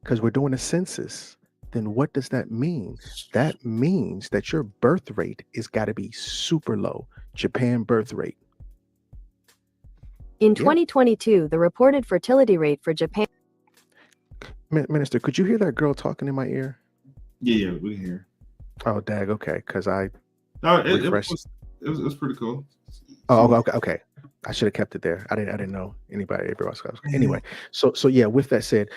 because we're doing a census, then what does that mean? That means that your birth rate is got to be super low. Japan birth rate. In 2022, the reported fertility rate for Japan. Minister, could you hear that girl talking in my ear? Yeah, we hear. Oh, dag. Okay, because I No, it refreshed. was pretty cool. Oh, okay. I should have kept it there. I didn't know anybody. Anyway, so yeah. With that said,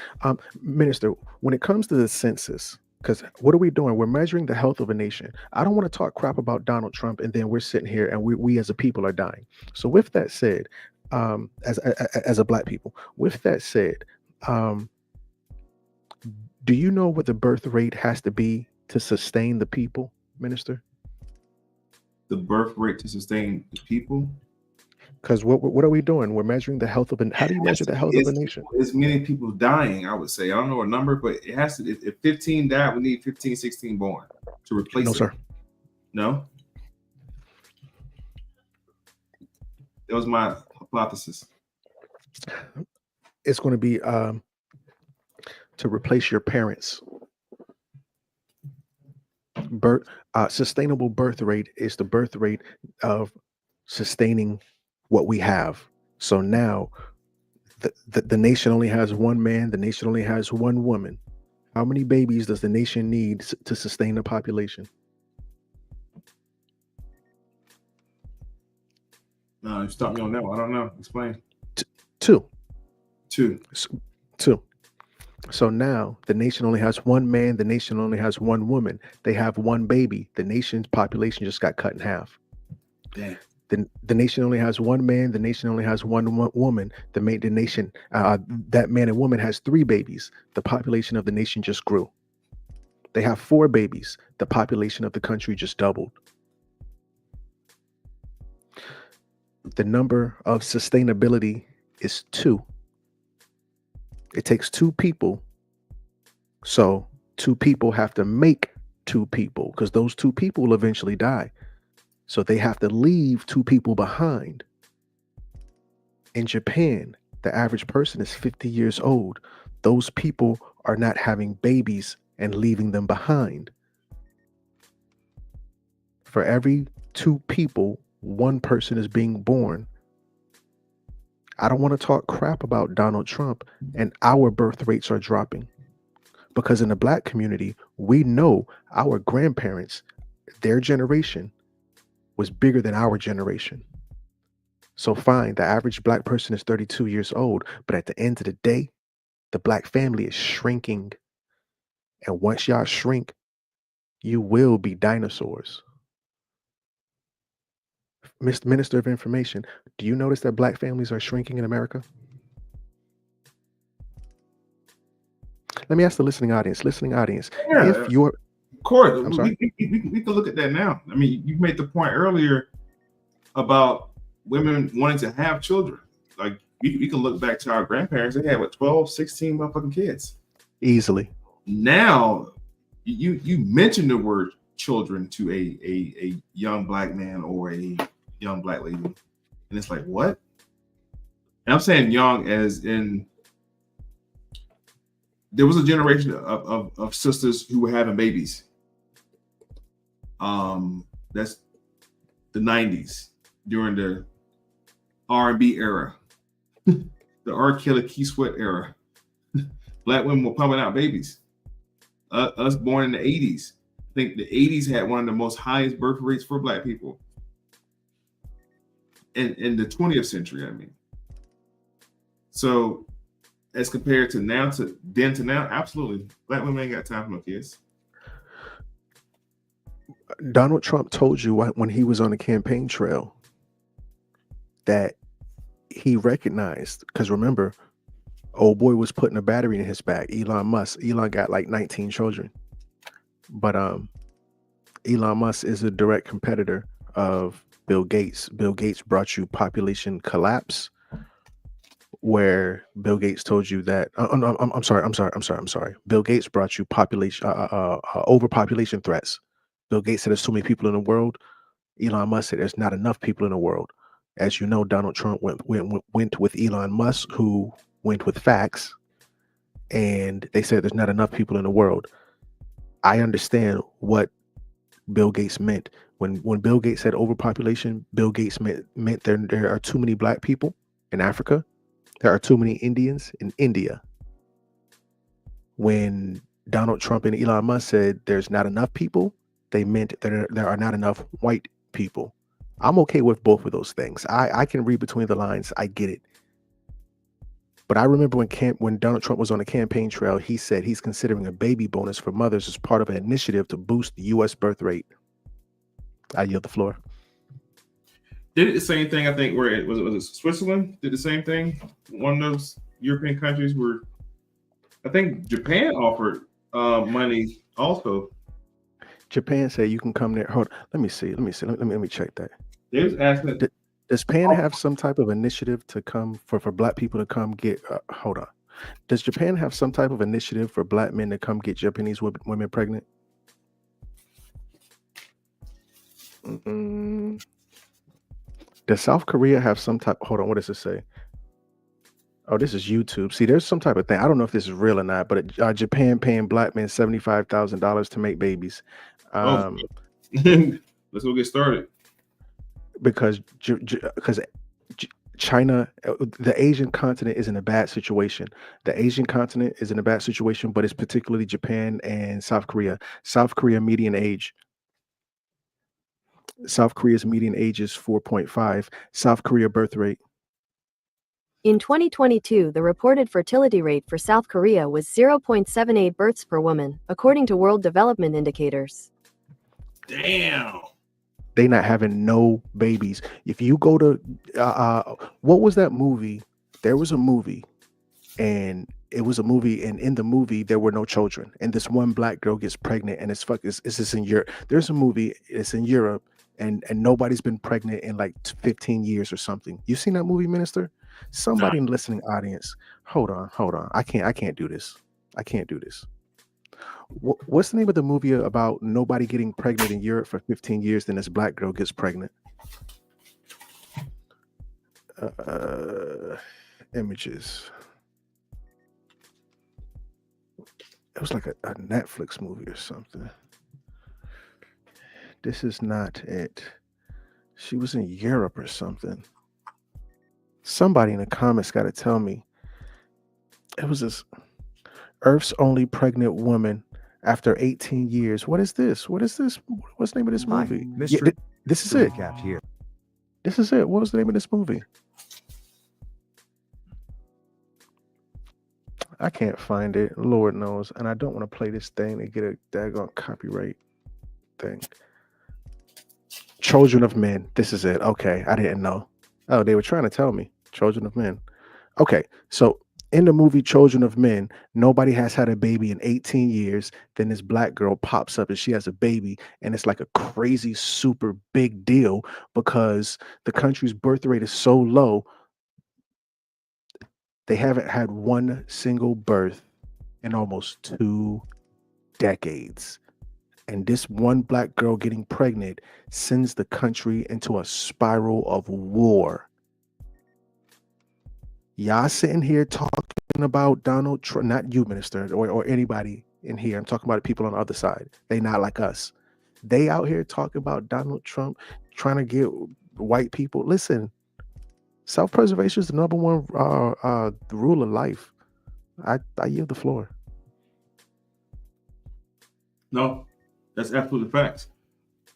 Minister, when it comes to the census, because what are we doing? We're measuring the health of a nation. I don't want to talk crap about Donald Trump, and then we're sitting here and we as a people are dying. So with that said, as a black people, with that said, do you know what the birth rate has to be to sustain the people, Minister? The birth rate to sustain the people. Because what are we doing? We're measuring the health of how do you measure the health of a nation? There's many people dying, I would say. I don't know a number, but it has to. If 15 died, we need 15, 16 born to replace No, it. sir. No? That was my hypothesis. It's going to be to replace your parents. Sustainable birth rate is the birth rate of sustaining what we have. So now the nation only has one man, the nation only has one woman. How many babies does the nation need to sustain the population? No, you stopped me on that one. I don't know. Explain. Two. Two. So now the nation only has one man, the nation only has one woman. They have one baby. The nation's population just got cut in half. Dang. The nation only has one man, the nation only has one woman. That man and woman has 3 babies. The population of the nation just grew. They have 4 babies. The population of the country just doubled. The number of sustainability is 2. It takes 2 people. So 2 people have to make 2 people, because those 2 people will eventually die. So they have to leave 2 people behind. In Japan, the average person is 50 years old. Those people are not having babies and leaving them behind. For every 2 people, 1 person is being born. I don't want to talk crap about Donald Trump, and our birth rates are dropping. Because in the black community, we know our grandparents, their generation was bigger than our generation. So fine, the average black person is 32 years old, but at the end of the day, the black family is shrinking. And once y'all shrink, you will be dinosaurs. Mr. Minister of Information, do you notice that black families are shrinking in America? Let me ask the listening audience. Yeah, if you're... Of course, I'm sorry? we can look at that now. I mean, you made the point earlier about women wanting to have children. Like, we can look back to our grandparents. They had, 12, 16 motherfucking kids? Easily. Now, you mentioned the word children to a young black man or a young black lady, and it's like, what? And I'm saying young as in, there was a generation of sisters who were having babies. That's the 90s, during the R&B era, the R. Kelly, Key Sweat era. Black women were pumping out babies. Us born in the 80s. I think the 80s had one of the most highest birth rates for black people. In the 20th century, I mean. So, as compared to now, to now, absolutely, black women ain't got time for no kids. Donald Trump told you when he was on the campaign trail that he recognized, because remember, old boy was putting a battery in his back, Elon Musk. Elon got like 19 children. But Elon Musk is a direct competitor of Bill Gates. Bill Gates brought you population collapse, where Bill Gates told you that I'm sorry. Bill Gates brought you population overpopulation threats. Bill Gates said there's too many people in the world. Elon Musk said there's not enough people in the world. As you know, Donald Trump went with Elon Musk, who went with facts, and they said there's not enough people in the world. I understand what Bill Gates meant. When Bill Gates said overpopulation, Bill Gates meant there are too many black people in Africa. There are too many Indians in India. When Donald Trump and Elon Musk said there's not enough people, they meant that there are not enough white people. I'm okay with both of those things. I can read between the lines. I get it. But I remember when Donald Trump was on the campaign trail, he said he's considering a baby bonus for mothers as part of an initiative to boost the U.S. birth rate. I yield the floor. Did it the same thing, I think, where was it Switzerland did the same thing? One of those European countries where I think Japan offered money also. Japan said you can come there. Hold on. Let me see. Let me check that. They was asking. Does Japan have some type of initiative to come for Black people to come get? Hold on. Does Japan have some type of initiative for Black men to come get Japanese women pregnant? Does South Korea have some type? Hold on. What does it say? Oh, this is YouTube. See, there's some type of thing. I don't know if this is real or not, but Japan paying Black men $75,000 to make babies. Let's go get started. Because China, the Asian continent is in a bad situation. The Asian continent is in a bad situation, but it's particularly Japan and South Korea. South Korea's median age is 4.5. South Korea birth rate. In 2022, the reported fertility rate for South Korea was 0.78 births per woman, according to World Development Indicators. Damn. They not having no babies. If you go to what was that movie? There was a movie, and it was a movie, and in the movie there were no children. And this one Black girl gets pregnant, and it's this in Europe. There's a movie, it's in Europe, and nobody's been pregnant in like 15 years or something. You seen that movie, Minister? Somebody in the listening audience. Hold on. I can't do this. What's the name of the movie about nobody getting pregnant in Europe for 15 years, then this Black girl gets pregnant? Images. It was like a Netflix movie or something. This is not it. She was in Europe or something. Somebody in the comments got to tell me. It was this Earth's only pregnant woman after 18 years. What is this? What's the name of this movie? Yeah, this is it. This is it. What was the name of this movie? I can't find it. Lord knows. And I don't want to play this thing and get a daggone copyright thing. Children of Men. This is it. Okay. I didn't know. Oh, they were trying to tell me. Children of Men. Okay. So in the movie Children of Men, nobody has had a baby in 18 years. Then this Black girl pops up and she has a baby. And it's like a crazy, super big deal because the country's birth rate is so low. They haven't had one single birth in almost 2 decades. And this one Black girl getting pregnant sends the country into a spiral of war. Y'all sitting here talking about Donald Trump, not you, Minister, or anybody in here. I'm talking about the people on the other side. They not like us. They out here talking about Donald Trump trying to get white people. Listen, self-preservation is the number one rule of life. I yield the floor. No, that's absolutely facts.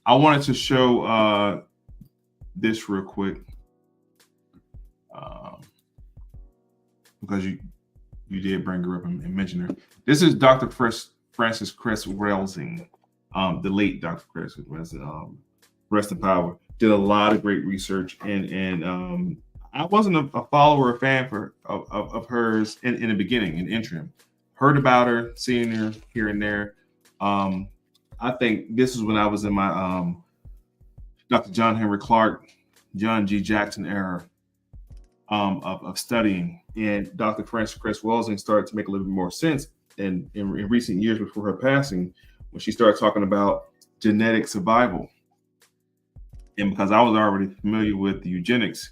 I wanted to show this real quick because you did bring her up and mention her. This is Dr. Frances Cress Welsing, the late Dr. Cress Welsing, rest in power. Did a lot of great research, and I wasn't a follower or fan of hers in the beginning, in interim. Heard about her, seen her here and there. I think this is when I was in my Dr. John Henry Clark, John G. Jackson era of studying, and Dr. Frances Cress Welsing started to make a little bit more sense in recent years before her passing, when she started talking about genetic survival. And because I was already familiar with the eugenics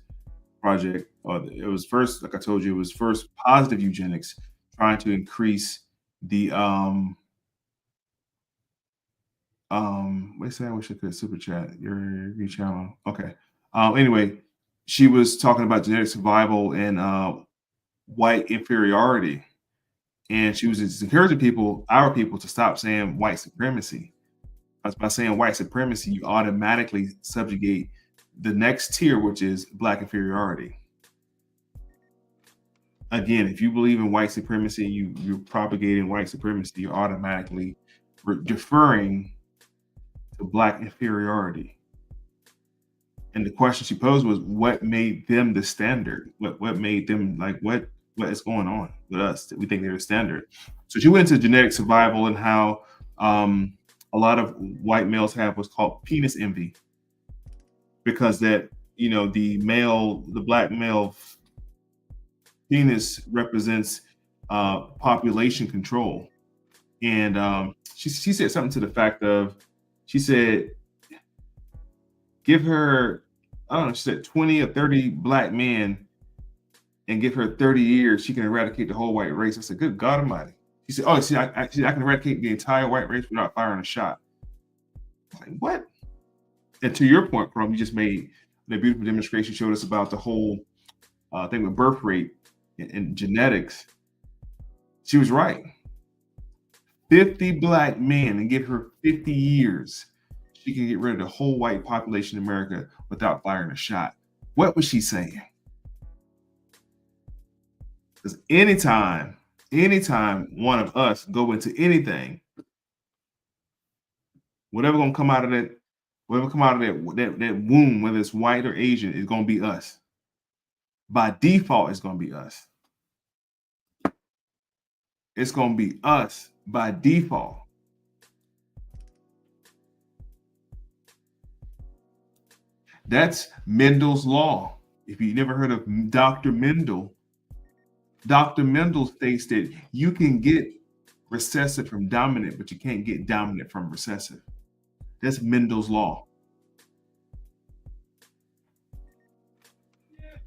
project, it was first, like I told you, it was first positive eugenics, trying to increase the wait, say I wish I could super chat your channel. Okay. Anyway, she was talking about genetic survival and white inferiority, And she was encouraging people, our people, to stop saying white supremacy. Because by saying white supremacy, you automatically subjugate the next tier, which is black inferiority. Again, if you believe in white supremacy, you're propagating white supremacy, you're automatically deferring to black inferiority. And the question she posed was, what made them the standard? What made them, like, what is going on with us that we think they're the standard? So she went into genetic survival and how a lot of white males have what's called penis envy, because that, you know, the black male penis represents population control. And she said something to the fact of, she said, give her, I don't know, she said 20 or 30 black men and give her 30 years, she can eradicate the whole white race. I said, good God Almighty. She said, oh, see, I can eradicate the entire white race without firing a shot. I was like, what? And to your point, Crumb, you just made the beautiful demonstration, showed us about the whole thing with birth rate and genetics. She was right. 50 black men and give her 50 years, she can get rid of the whole white population in America without firing a shot. What was she saying? Because anytime one of us go into anything, whatever gonna come out of that, that womb, whether it's white or Asian, is gonna be us. By default, it's gonna be us. It's gonna be us by default. That's Mendel's law. If you never heard of Dr. Mendel states that you can get recessive from dominant, but you can't get dominant from recessive. That's Mendel's law.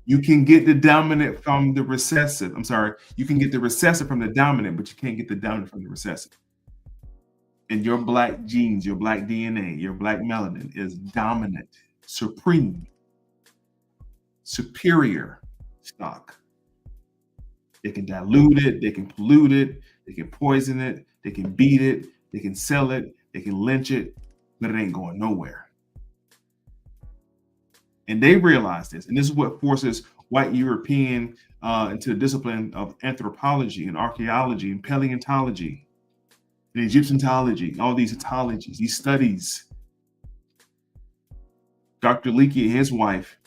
You can get the dominant from the recessive. I'm sorry, you can get the recessive from the dominant, but you can't get the dominant from the recessive. And your black genes, your black DNA, your black melanin is dominant, supreme, superior stock. They can dilute it, they can pollute it, they can poison it, they can beat it, they can sell it, they can lynch it, but it ain't going nowhere. And they realize this, and this is what forces white European into the discipline of anthropology and archaeology and paleontology and Egyptology, all these ethologies, these studies. Dr. Leakey and his wife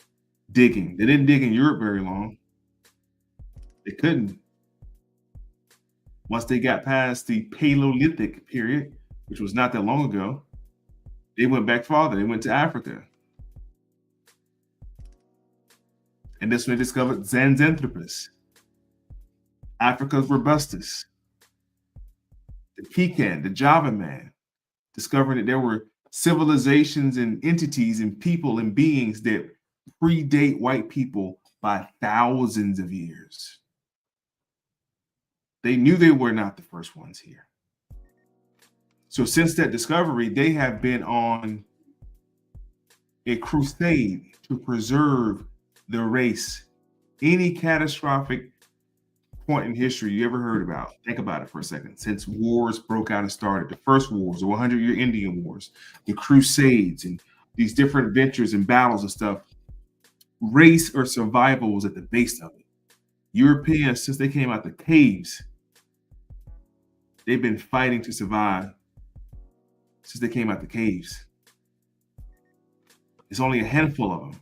digging. They didn't dig in Europe very long. They couldn't. Once they got past the Paleolithic period, which was not that long ago, they went back farther. They went to Africa. And this when they discovered Zanthropus, Africa's robustus, the pecan, the Java man, discovering that there were civilizations and entities and people and beings that predate white people by thousands of years. They knew they were not the first ones here. So since that discovery, they have been on a crusade to preserve the race. Any catastrophic point in history you ever heard about, think about it for a second. Since wars broke out and started, the first wars, the 100-year Indian Wars, the Crusades, and these different ventures and battles and stuff, race or survival was at the base of it. Europeans, since they came out the caves, they've been fighting to survive since they came out the caves. It's only a handful of them.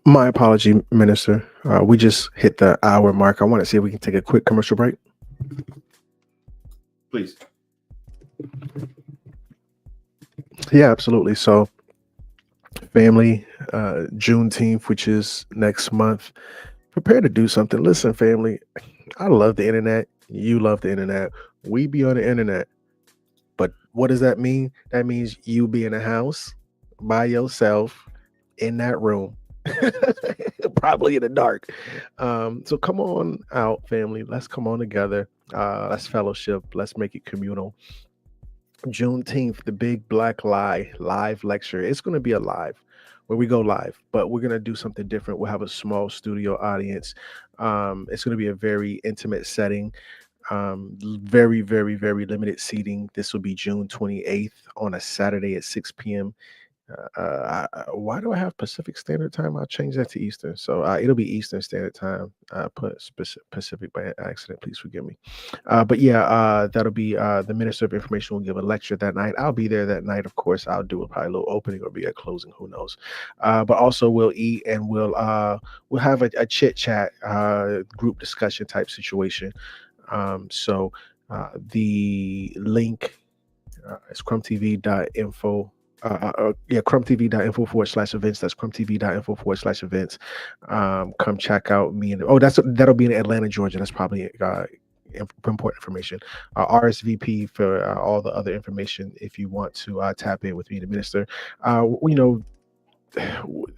My apology, Minister. We just hit the hour mark. I want to see if we can take a quick commercial break. Please. Yeah, absolutely. So, family, Juneteenth, which is next month, prepare to do something. Listen, family, I love the internet. You love the internet. We be on the internet. But what does that mean? That means you be in a house by yourself in that room, probably in the dark. So come on out, family. Let's come on together. Let's fellowship. Let's make it communal. Juneteenth, the big black lie live lecture. It's going to be alive. where we go live, but we're gonna do something different. We'll have a small studio audience. It's gonna be a very intimate setting. Very, very, very limited seating. This will be June 28th on a Saturday at 6 p.m. Why do I have Pacific Standard Time? I'll change that to Eastern. So it'll be Eastern Standard Time. Put Pacific by accident. Please forgive me. But yeah, that'll be the Minister of Information will give a lecture that night. I'll be there that night. Of course, I'll do probably a little opening or be a closing. Who knows? But also we'll eat and we'll have a chit chat, group discussion type situation. So the link is crumbtv.info. Crumbtv.info/events. That's crumbtv.info/events. Come check out me and that'll be in Atlanta, Georgia. That's probably important information. RSVP for all the other information if you want to tap in with me, the minister.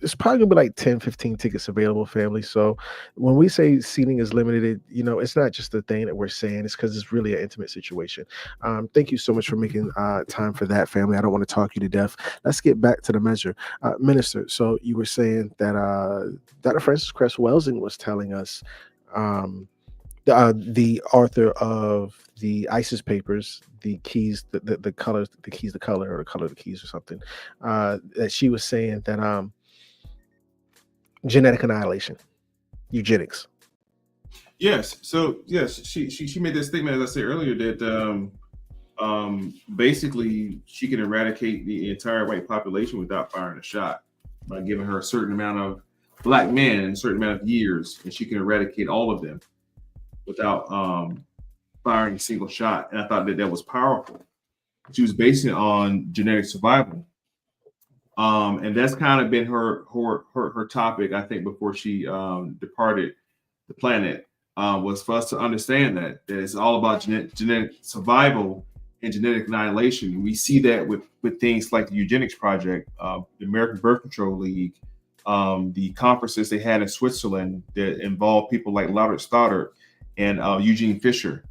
It's probably gonna be like 10-15 tickets available, family. So when we say seating is limited, it's not just a thing that we're saying. It's because it's really an intimate situation. Thank you so much for making time for that, family. I don't want to talk you to death. Let's get back to the measure. Minister, so you were saying that Dr. Francis Cress Welsing was telling us, the author of the ISIS papers, the keys, the colors, the keys, the color, or the color of the keys, or something, that she was saying that genetic annihilation, eugenics. Yes. So yes, she made that statement, as I said earlier, that basically she can eradicate the entire white population without firing a shot by giving her a certain amount of black men and a certain amount of years, and she can eradicate all of them without firing a single shot. And I thought that was powerful. She was basing it on genetic survival. And that's kind of been her topic, I think, before she departed the planet, was for us to understand that it's all about genetic survival and genetic annihilation. We see that with things like the Eugenics Project, the American Birth Control League, the conferences they had in Switzerland that involved people like Laudert Stoddard and Eugene Fisher.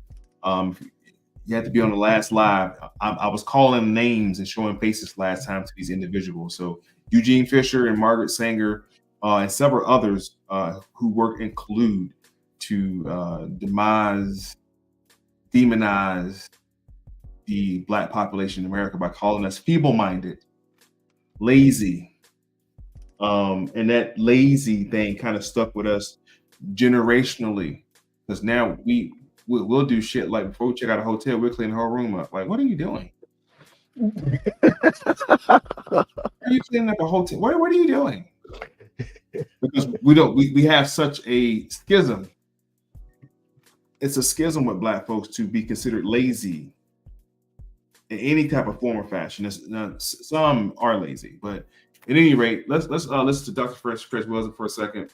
You had to be on the last live. I was calling names and showing faces last time to these individuals. So Eugene Fisher and Margaret Sanger and several others who work in collude to demonize the black population in America by calling us feeble-minded, lazy. And that lazy thing kind of stuck with us generationally, because now we'll do shit like before we check out a hotel, we'll clean the whole room up. Like, what are you doing? Are you cleaning up a hotel? What are you doing? Because we have such a schism. It's a schism with black folks to be considered lazy in any type of form or fashion. Some are lazy, but at any rate, let's listen to Dr. Francis Cress Welsing for a second.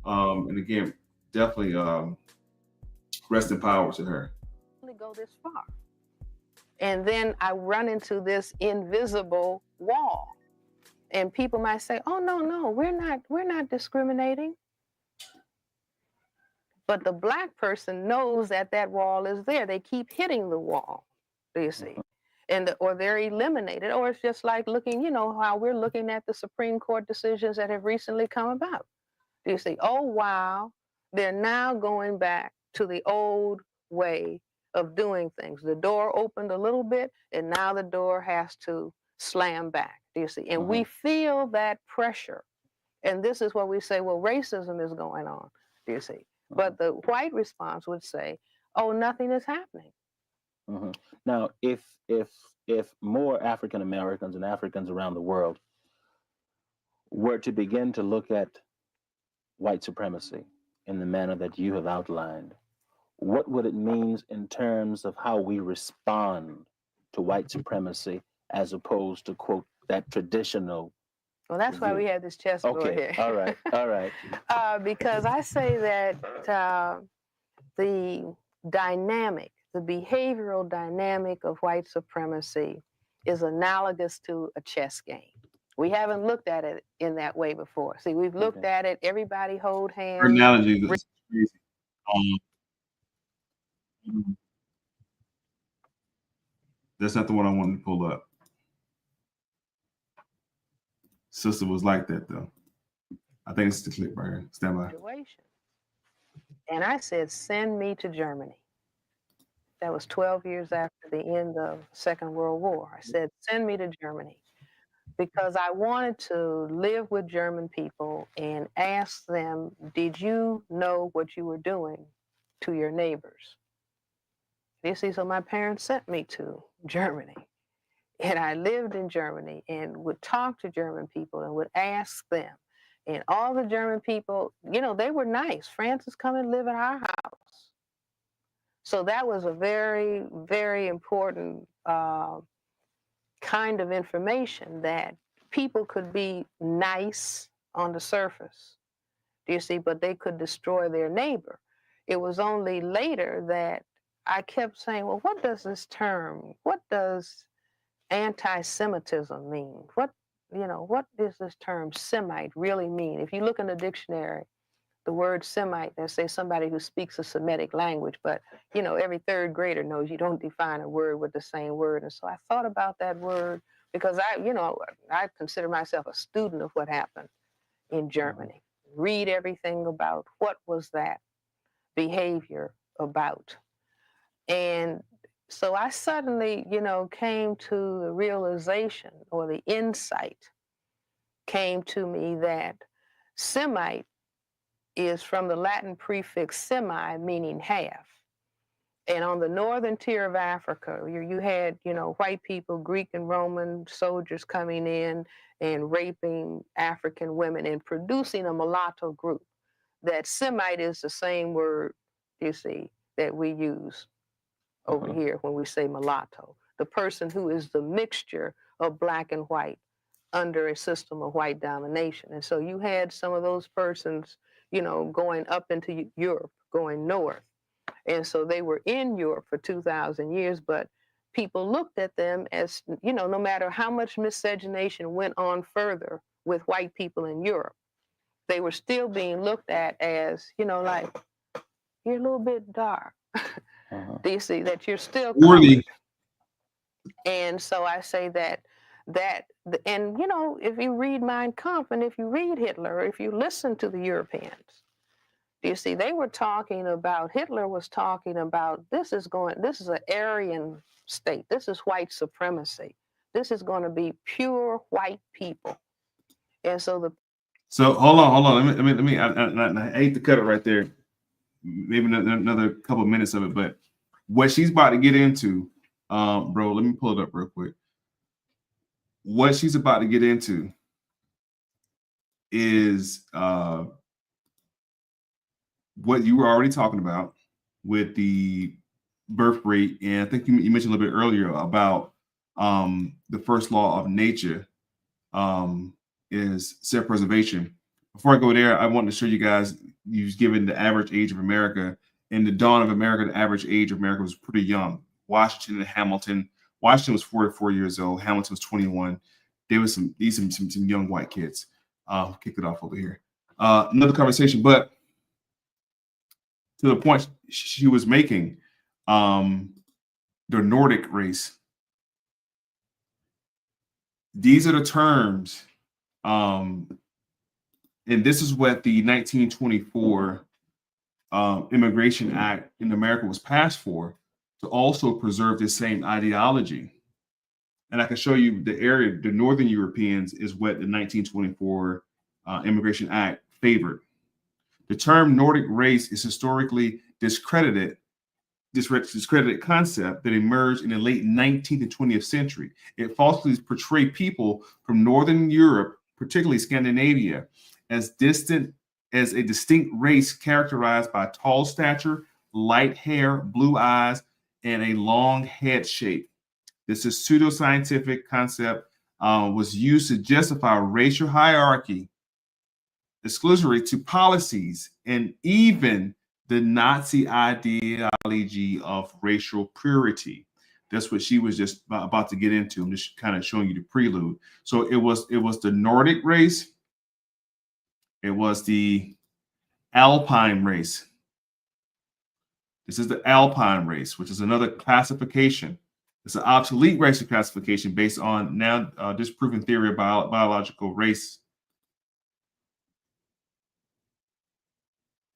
And again, definitely rest in power to her. Go this far, and then I run into this invisible wall, and people might say, "Oh no, we're not discriminating." But the black person knows that wall is there. They keep hitting the wall. Do you see? Or they're eliminated, or it's just like looking, how we're looking at the Supreme Court decisions that have recently come about. Do you see? Oh wow, they're now going back to the old way of doing things. The door opened a little bit, and now the door has to slam back. Do you see? And we feel that pressure. And this is what we say, well, racism is going on. Do you see? But the white response would say, oh, nothing is happening. Now, if more African Americans and Africans around the world were to begin to look at white supremacy in the manner that you have outlined, what would it mean in terms of how we respond to white supremacy as opposed to, quote, that traditional? Well, that's why we have this chessboard here. All right. Because I say that the behavioral dynamic of white supremacy is analogous to a chess game. We haven't looked at it in that way before. See, we've looked at it, everybody hold hands. Her analogy is crazy. That's not the one I wanted to pull up. sister was like that, though. I think it's the clip right here. Stand by. Situation. And I said, send me to Germany. That was 12 years after the end of Second World War. I said, send me to Germany, because I wanted to live with German people and ask them, did you know what you were doing to your neighbors? You see, so my parents sent me to Germany. And I lived in Germany and would talk to German people and would ask them. And all the German people, you know, they were nice. Francis, come and live in our house. So that was a very, very important kind of information, that people could be nice on the surface, do you see, but they could destroy their neighbor. It was only later that I kept saying, well, what does this term, what does anti-Semitism mean? What does this term Semite really mean? If you look in the dictionary, the word Semite, they say somebody who speaks a Semitic language, but you know, every third grader knows you don't define a word with the same word. And so I thought about that word, because I consider myself a student of what happened in Germany. Read everything about what was that behavior about. And so I suddenly, came to the realization, or the insight came to me, that Semite is from the Latin prefix semi, meaning half. And on the northern tier of Africa, you had, white people, Greek and Roman soldiers coming in and raping African women and producing a mulatto group. That Semite is the same word, you see, that we use over here when we say mulatto, the person who is the mixture of black and white under a system of white domination. And so you had some of those persons, going up into Europe, going north. And so they were in Europe for 2,000 years, but people looked at them as, no matter how much miscegenation went on further with white people in Europe, they were still being looked at as, like, you're a little bit dark. Do you see that you're still colored? And so I say that, and if you read Mein Kampf, and if you read Hitler, or if you listen to the Europeans, do you see, they were talking about, Hitler was talking about, this is an Aryan state. This is white supremacy. This is going to be pure white people. And so hold on. Let me. I hate to cut it right there. Maybe another couple of minutes of it, but what she's about to get into, bro, let me pull it up real quick. What she's about to get into is what you were already talking about with the birth rate, and I think you mentioned a little bit earlier about the first law of nature is self-preservation. Before I go there, I want to show you guys, you've given the average age of America. In the dawn of America, the average age of America was pretty young. Washington and Hamilton. Washington was 44 years old. Hamilton was 21. There was some young white kids. Kick it off over here. Another conversation, but to the point she was making, the Nordic race. These are the terms, and this is what the 1924 Immigration Act in America was passed for, to also preserve the same ideology. And I can show you the area, the Northern Europeans is what the 1924 Immigration Act favored. The term Nordic race is historically discredited concept that emerged in the late 19th and 20th century. It falsely portrayed people from Northern Europe, particularly Scandinavia, as a distinct race characterized by tall stature, light hair, blue eyes, and a long head shape. This is pseudoscientific concept was used to justify racial hierarchy, exclusory to policies, and even the Nazi ideology of racial purity. That's what she was just about to get into. I'm just kind of showing you the prelude. So it was the Nordic race. It was the Alpine race. This is the Alpine race, which is another classification. It's an obsolete racial classification based on now disproven theory of biological race.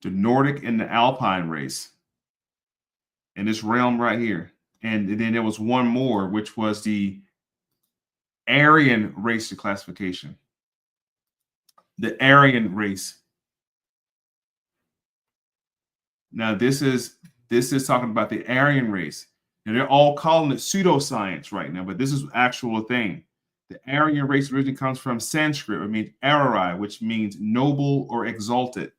The Nordic and the Alpine race in this realm right here. And then there was one more, which was the Aryan racial classification. The Aryan race. Now this is talking about the Aryan race. And they're all calling it pseudoscience right now, but this is actual thing. The Aryan race originally comes from Sanskrit. It means Arai, which means noble or exalted.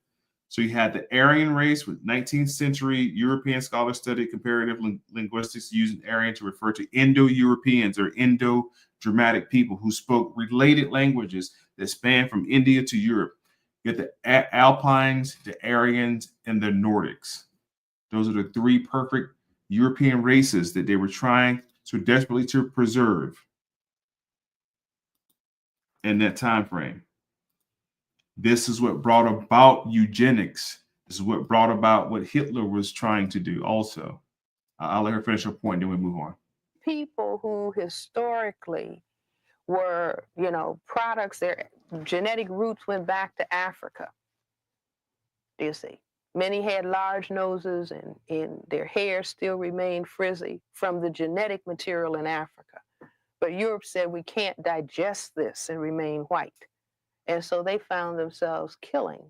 So you had the Aryan race, with 19th century European scholars studied comparative linguistics using Aryan to refer to Indo-Europeans or Indo-Germanic people who spoke related languages that span from India to Europe. You get the Alpines, the Aryans, and the Nordics. Those are the three perfect European races that they were trying so desperately to preserve in that time frame. This is what brought about eugenics. This is what brought about what Hitler was trying to do also. I'll let her finish her point, then we move on. People who historically were, products, their genetic roots went back to Africa. Do you see? Many had large noses and their hair still remained frizzy from the genetic material in Africa. But Europe said we can't digest this and remain white. And so they found themselves killing.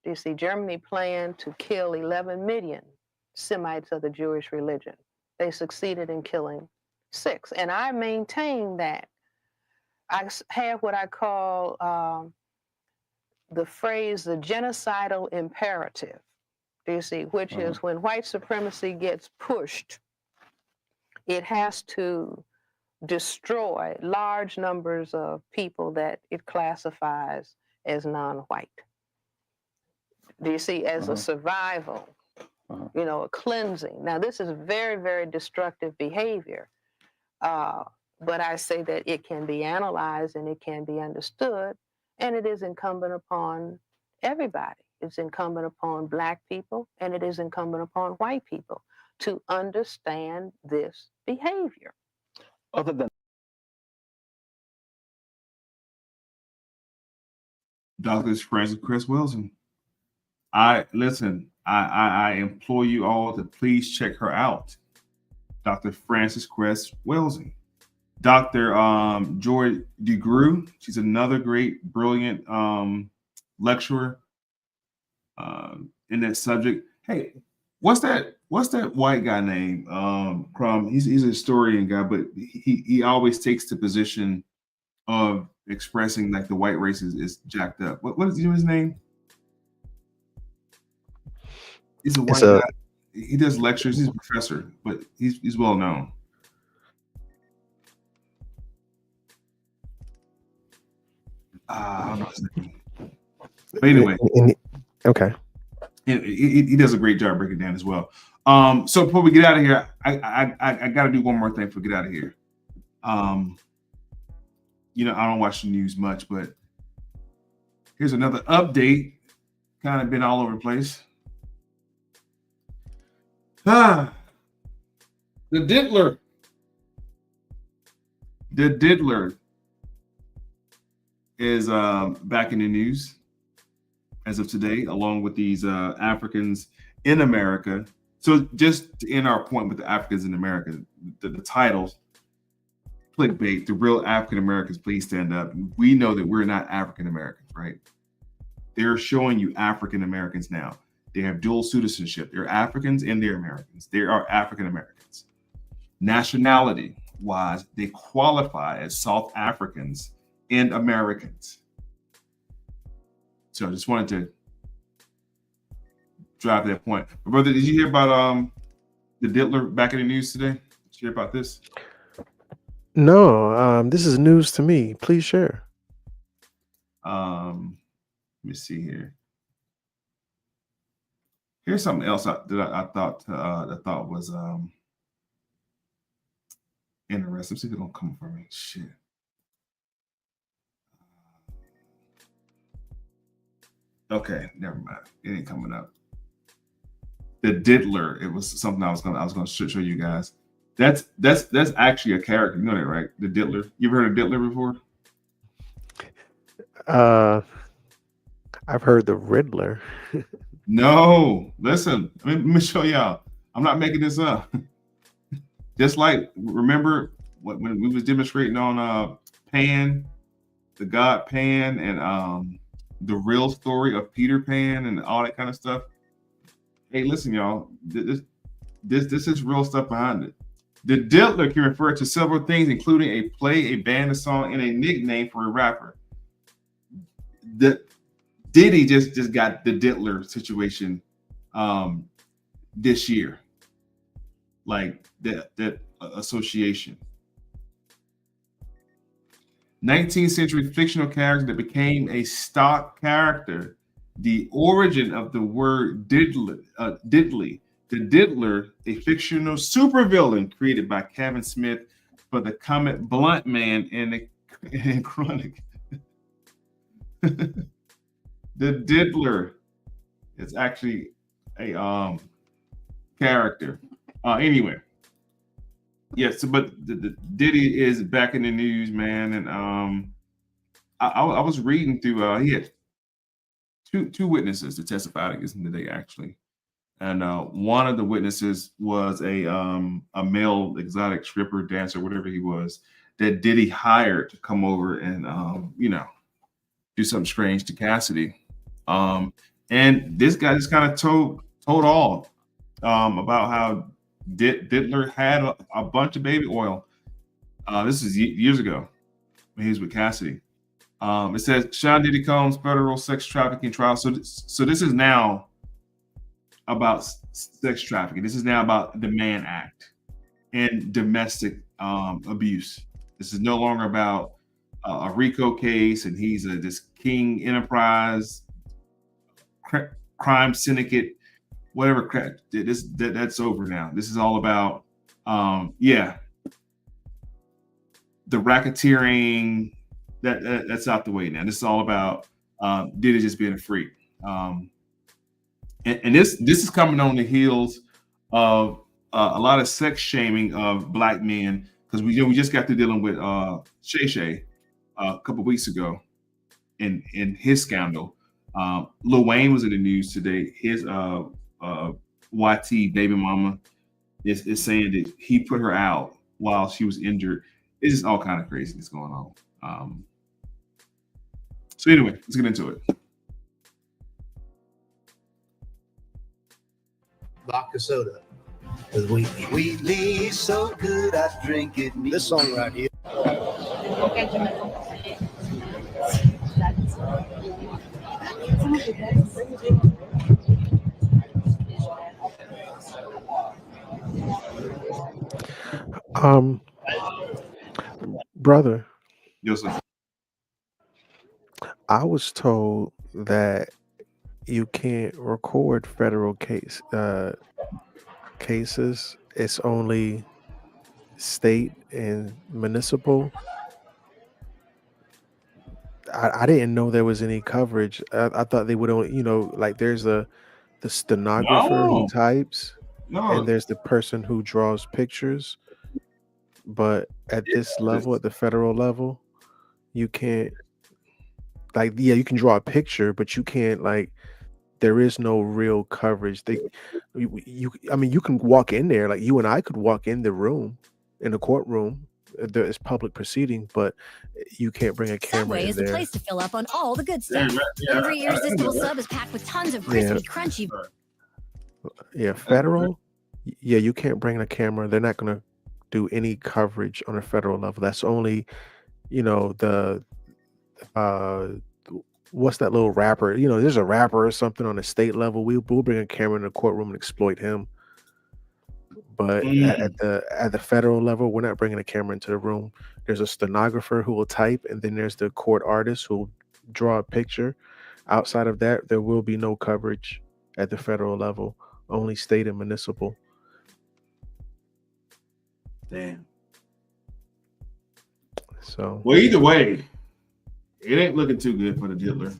You see, Germany planned to kill 11 million Semites of the Jewish religion. They succeeded in killing 6. And I maintain that. I have what I call the phrase, the genocidal imperative. Do you see? Which is when white supremacy gets pushed, it has to destroy large numbers of people that it classifies as non-white. Do you see? As a survival, a cleansing. Now, this is very, very destructive behavior. But I say that it can be analyzed and it can be understood, and it is incumbent upon everybody. It's incumbent upon Black people, and it is incumbent upon white people to understand this behavior. Other than Dr. Francis Cress Wilson. I implore you all to please check her out. Dr. Francis Cress Wilson. Dr. Joy DeGrew, she's another great, brilliant lecturer in that subject. Hey, what's that white guy named Crumb? He's a historian guy, but he always takes the position of expressing like the white race is jacked up. What is his name? He's a white guy. He does lectures. He's a professor, but he's well known. I don't know his name. But anyway, okay. He does a great job breaking down as well. So before we get out of here, I got to do one more thing before we get out of here. I don't watch the news much, but here's another update. Kind of been all over the place. The diddler is back in the news as of today, along with these Africans in America. So just to end our point with the Africans in America, the titles, clickbait, the real African Americans, please stand up. We know that we're not African Americans, right? They're showing you African Americans now. They have dual citizenship. They're Africans and they're Americans. They are African Americans. Nationality wise, they qualify as South Africans and Americans. So I just wanted to drive that point. But brother, did you hear about the diddler back in the news today? Did you hear about this? No, this is news to me. Please share. Let me see here. Here's something else that I thought was interesting. See if it don't come for me. Shit. Okay, never mind. It ain't coming up. The diddler. It was something I was gonna show you guys. That's actually a character. You know that, right? The Diddler. You ever heard of Diddler before? I've heard the Riddler. No. Listen, let me show y'all. I'm not making this up. Just like remember when we was demonstrating on Pan, the god Pan, and the real story of Peter Pan and all that kind of stuff. Hey, listen, y'all. This is real stuff behind it. The Diddler can refer to several things, including a play, a band, a song, and a nickname for a rapper. The Diddy just got the Diddler situation this year, like that association. 19th century fictional character that became a stock character. The origin of the word diddly. The Diddler, a fictional supervillain created by Kevin Smith for the comic Blunt Man in Chronic. The Diddler is actually a character. Anyway, yes, but the Diddy is back in the news, man, and I was reading through. He had two witnesses to testify against him today, actually, and one of the witnesses was a male exotic stripper, dancer, whatever he was, that Diddy hired to come over and do something strange to Cassidy. And this guy just kind of told all about how Diddler had a bunch of baby oil. This is years ago when he was with Cassidy. It says Sean Diddy Combs federal sex trafficking trial. So this is now about sex trafficking. This is now about the Mann Act and domestic abuse. This is no longer about a RICO case and he's this King Enterprise crime syndicate, whatever crap. That's over now. This is all about the racketeering. That's out the way now. This is all about Diddy just being a freak. And this is coming on the heels of a lot of sex shaming of black men, because we just got to dealing with Shay Shay a couple weeks ago in his scandal. Lil Wayne was in the news today. His YT baby mama is saying that he put her out while she was injured. It's just all kind of craziness going on. So anyway, let's get into it. Vodka soda with Wheatley. Wheatley, so good I drink it. This song right here. Brother. Yes, sir. I was told that you can't record federal cases. It's only state and municipal. I didn't know there was any coverage. I thought they would only, like there's the stenographer who types, and there's the person who draws pictures. But at this level, at the federal level, you can't. You can draw a picture, but you can't there is no real coverage. You can walk in there, like you and I could walk in the room, in the courtroom. There is public proceeding, but you can't bring a camera Subway in is there. the place to fill up on all the good stuff. Every irresistible sub is packed with tons of crispy, crunchy. Yeah, federal. Yeah, you can't bring a camera. They're not going to do any coverage on a federal level. That's only, the what's that little rapper? There's a rapper or something on a state level. We'll bring a camera in the courtroom and exploit him. But at the federal level, we're not bringing a camera into the room. There's a stenographer who will type, and then there's the court artist who will draw a picture. Outside of that, there will be no coverage at the federal level. Only state and municipal. Damn. So well, either way, it ain't looking too good for the Diddler.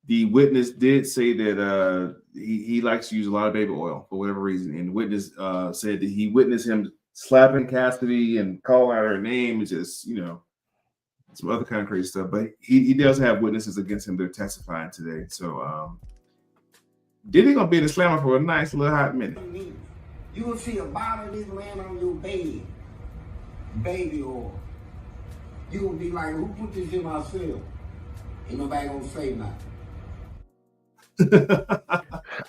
The witness did say that he likes to use a lot of baby oil for whatever reason, and the witness said that he witnessed him slapping Cassidy and calling out her name, and just some other kind of crazy stuff. But he does have witnesses against him that are testifying today. So Diddy gonna be the slammer for a nice little hot minute. You will see a bottle of this laying on your bed, baby oil. You will be like, who put this in my cell? Ain't nobody gonna say nothing.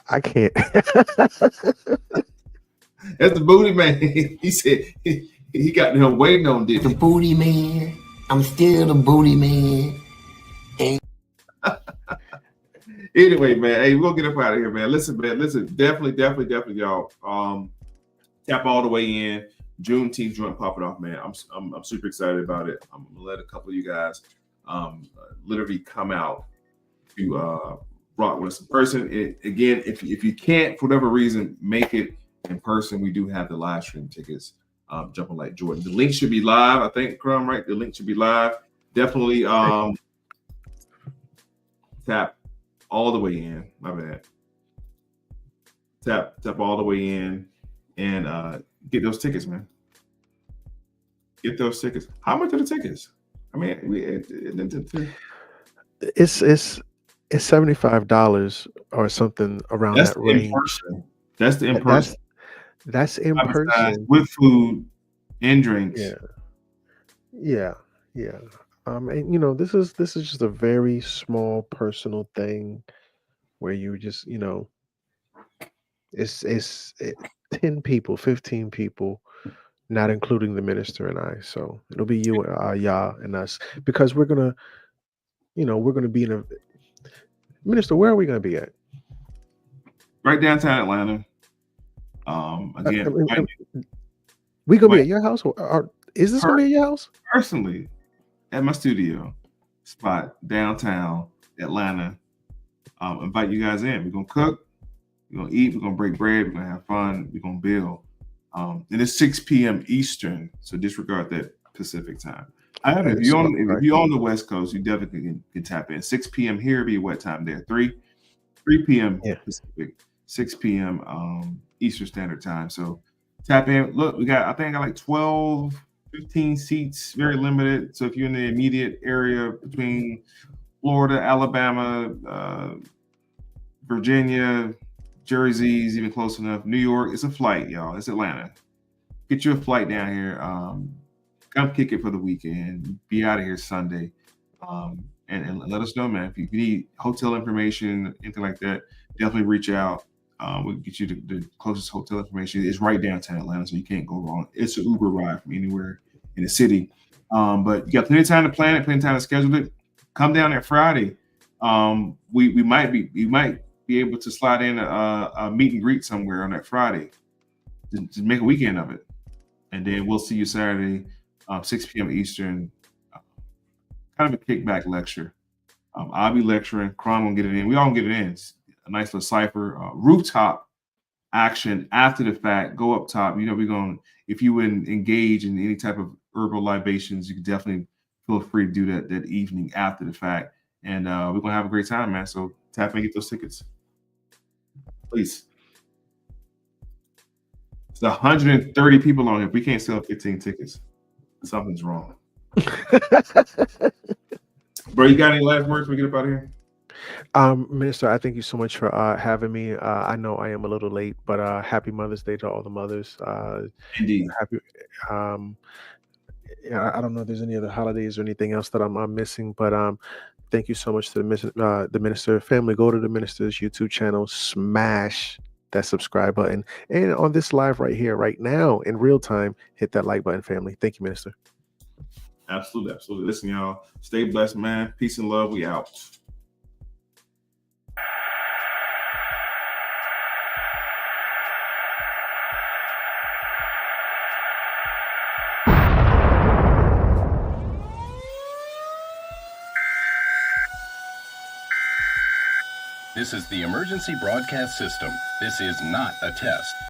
I can't. That's the booty man. He said he got him waiting on this. The booty man. I'm still the booty man. Anyway, man, hey, we're gonna get up out of here, man. Listen, definitely, y'all. Tap all the way in. Juneteenth joint popping off, man. I'm super excited about it. I'm gonna let a couple of you guys literally come out to rock with us in person. Again, if you can't for whatever reason make it in person, we do have the live stream tickets. Jumping like Jordan. The link should be live. I think Crumb, right? The link should be live. Definitely tap all the way in. My bad. Tap all the way in and get those tickets, man. Get those tickets. How much are the tickets? I mean, it's $75 or something around that range. That's the in person. That's in person with food and drinks. Yeah. And this is just a very small personal thing where you just it's 10 people, 15 people, not including the minister and I. So it'll be you, Yah, and us, because we're gonna be in a minister. Where are we gonna be at? Right downtown Atlanta. Again, we gonna be at your house, or is this gonna be at your house? Personally, at my studio spot downtown Atlanta. Invite you guys in. We're gonna cook, we're gonna eat, we're gonna break bread, we're gonna have fun, we're gonna build. And it's 6 p.m. Eastern, so disregard that Pacific time. If you're on the West Coast, you definitely can tap in. 6 p.m. here be what time there? 3 p.m. Pacific, 6 p.m. Eastern Standard Time. So tap in. Look, I think I got like 12, 15 seats, very limited. So if you're in the immediate area between Florida, Alabama, Virginia, Jersey's even close enough. New York, it's a flight, y'all. It's Atlanta. Get you a flight down here. Come kick it for the weekend. Be out of here Sunday. And let us know, man. If you need hotel information, anything like that, definitely reach out. We'll get you the closest hotel information. It's right downtown Atlanta, so you can't go wrong. It's an Uber ride from anywhere in the city. But you got plenty of time to plan it, plenty of time to schedule it. Come down that Friday. We might be able to slide in a meet and greet somewhere on that Friday. Just make a weekend of it. And then we'll see you Saturday, 6 p.m. Eastern. Kind of a kickback lecture. I'll be lecturing. Crumb will get it in. We all get it in. It's a nice little cipher. Rooftop action after the fact. Go up top. We're going. If you would engage in any type of herbal libations, you can definitely feel free to do that evening after the fact. And we're gonna have a great time, man. So tap in and get those tickets, please. It's 130 people on here. We can't sell 15 tickets. Something's wrong. Bro, you got any last words before we get up out of here? Minister, I thank you so much for having me. I know I am a little late, but happy Mother's Day to all the mothers. Indeed. Happy. I don't know if there's any other holidays or anything else that I'm missing, but thank you so much to the minister family. Go to the minister's YouTube channel, smash that subscribe button, and on this live right here, right now, in real time, hit that like button, family. Thank you, minister. Absolutely. Listen, y'all, stay blessed, man. Peace and love. We out. This is the emergency broadcast system. This is not a test.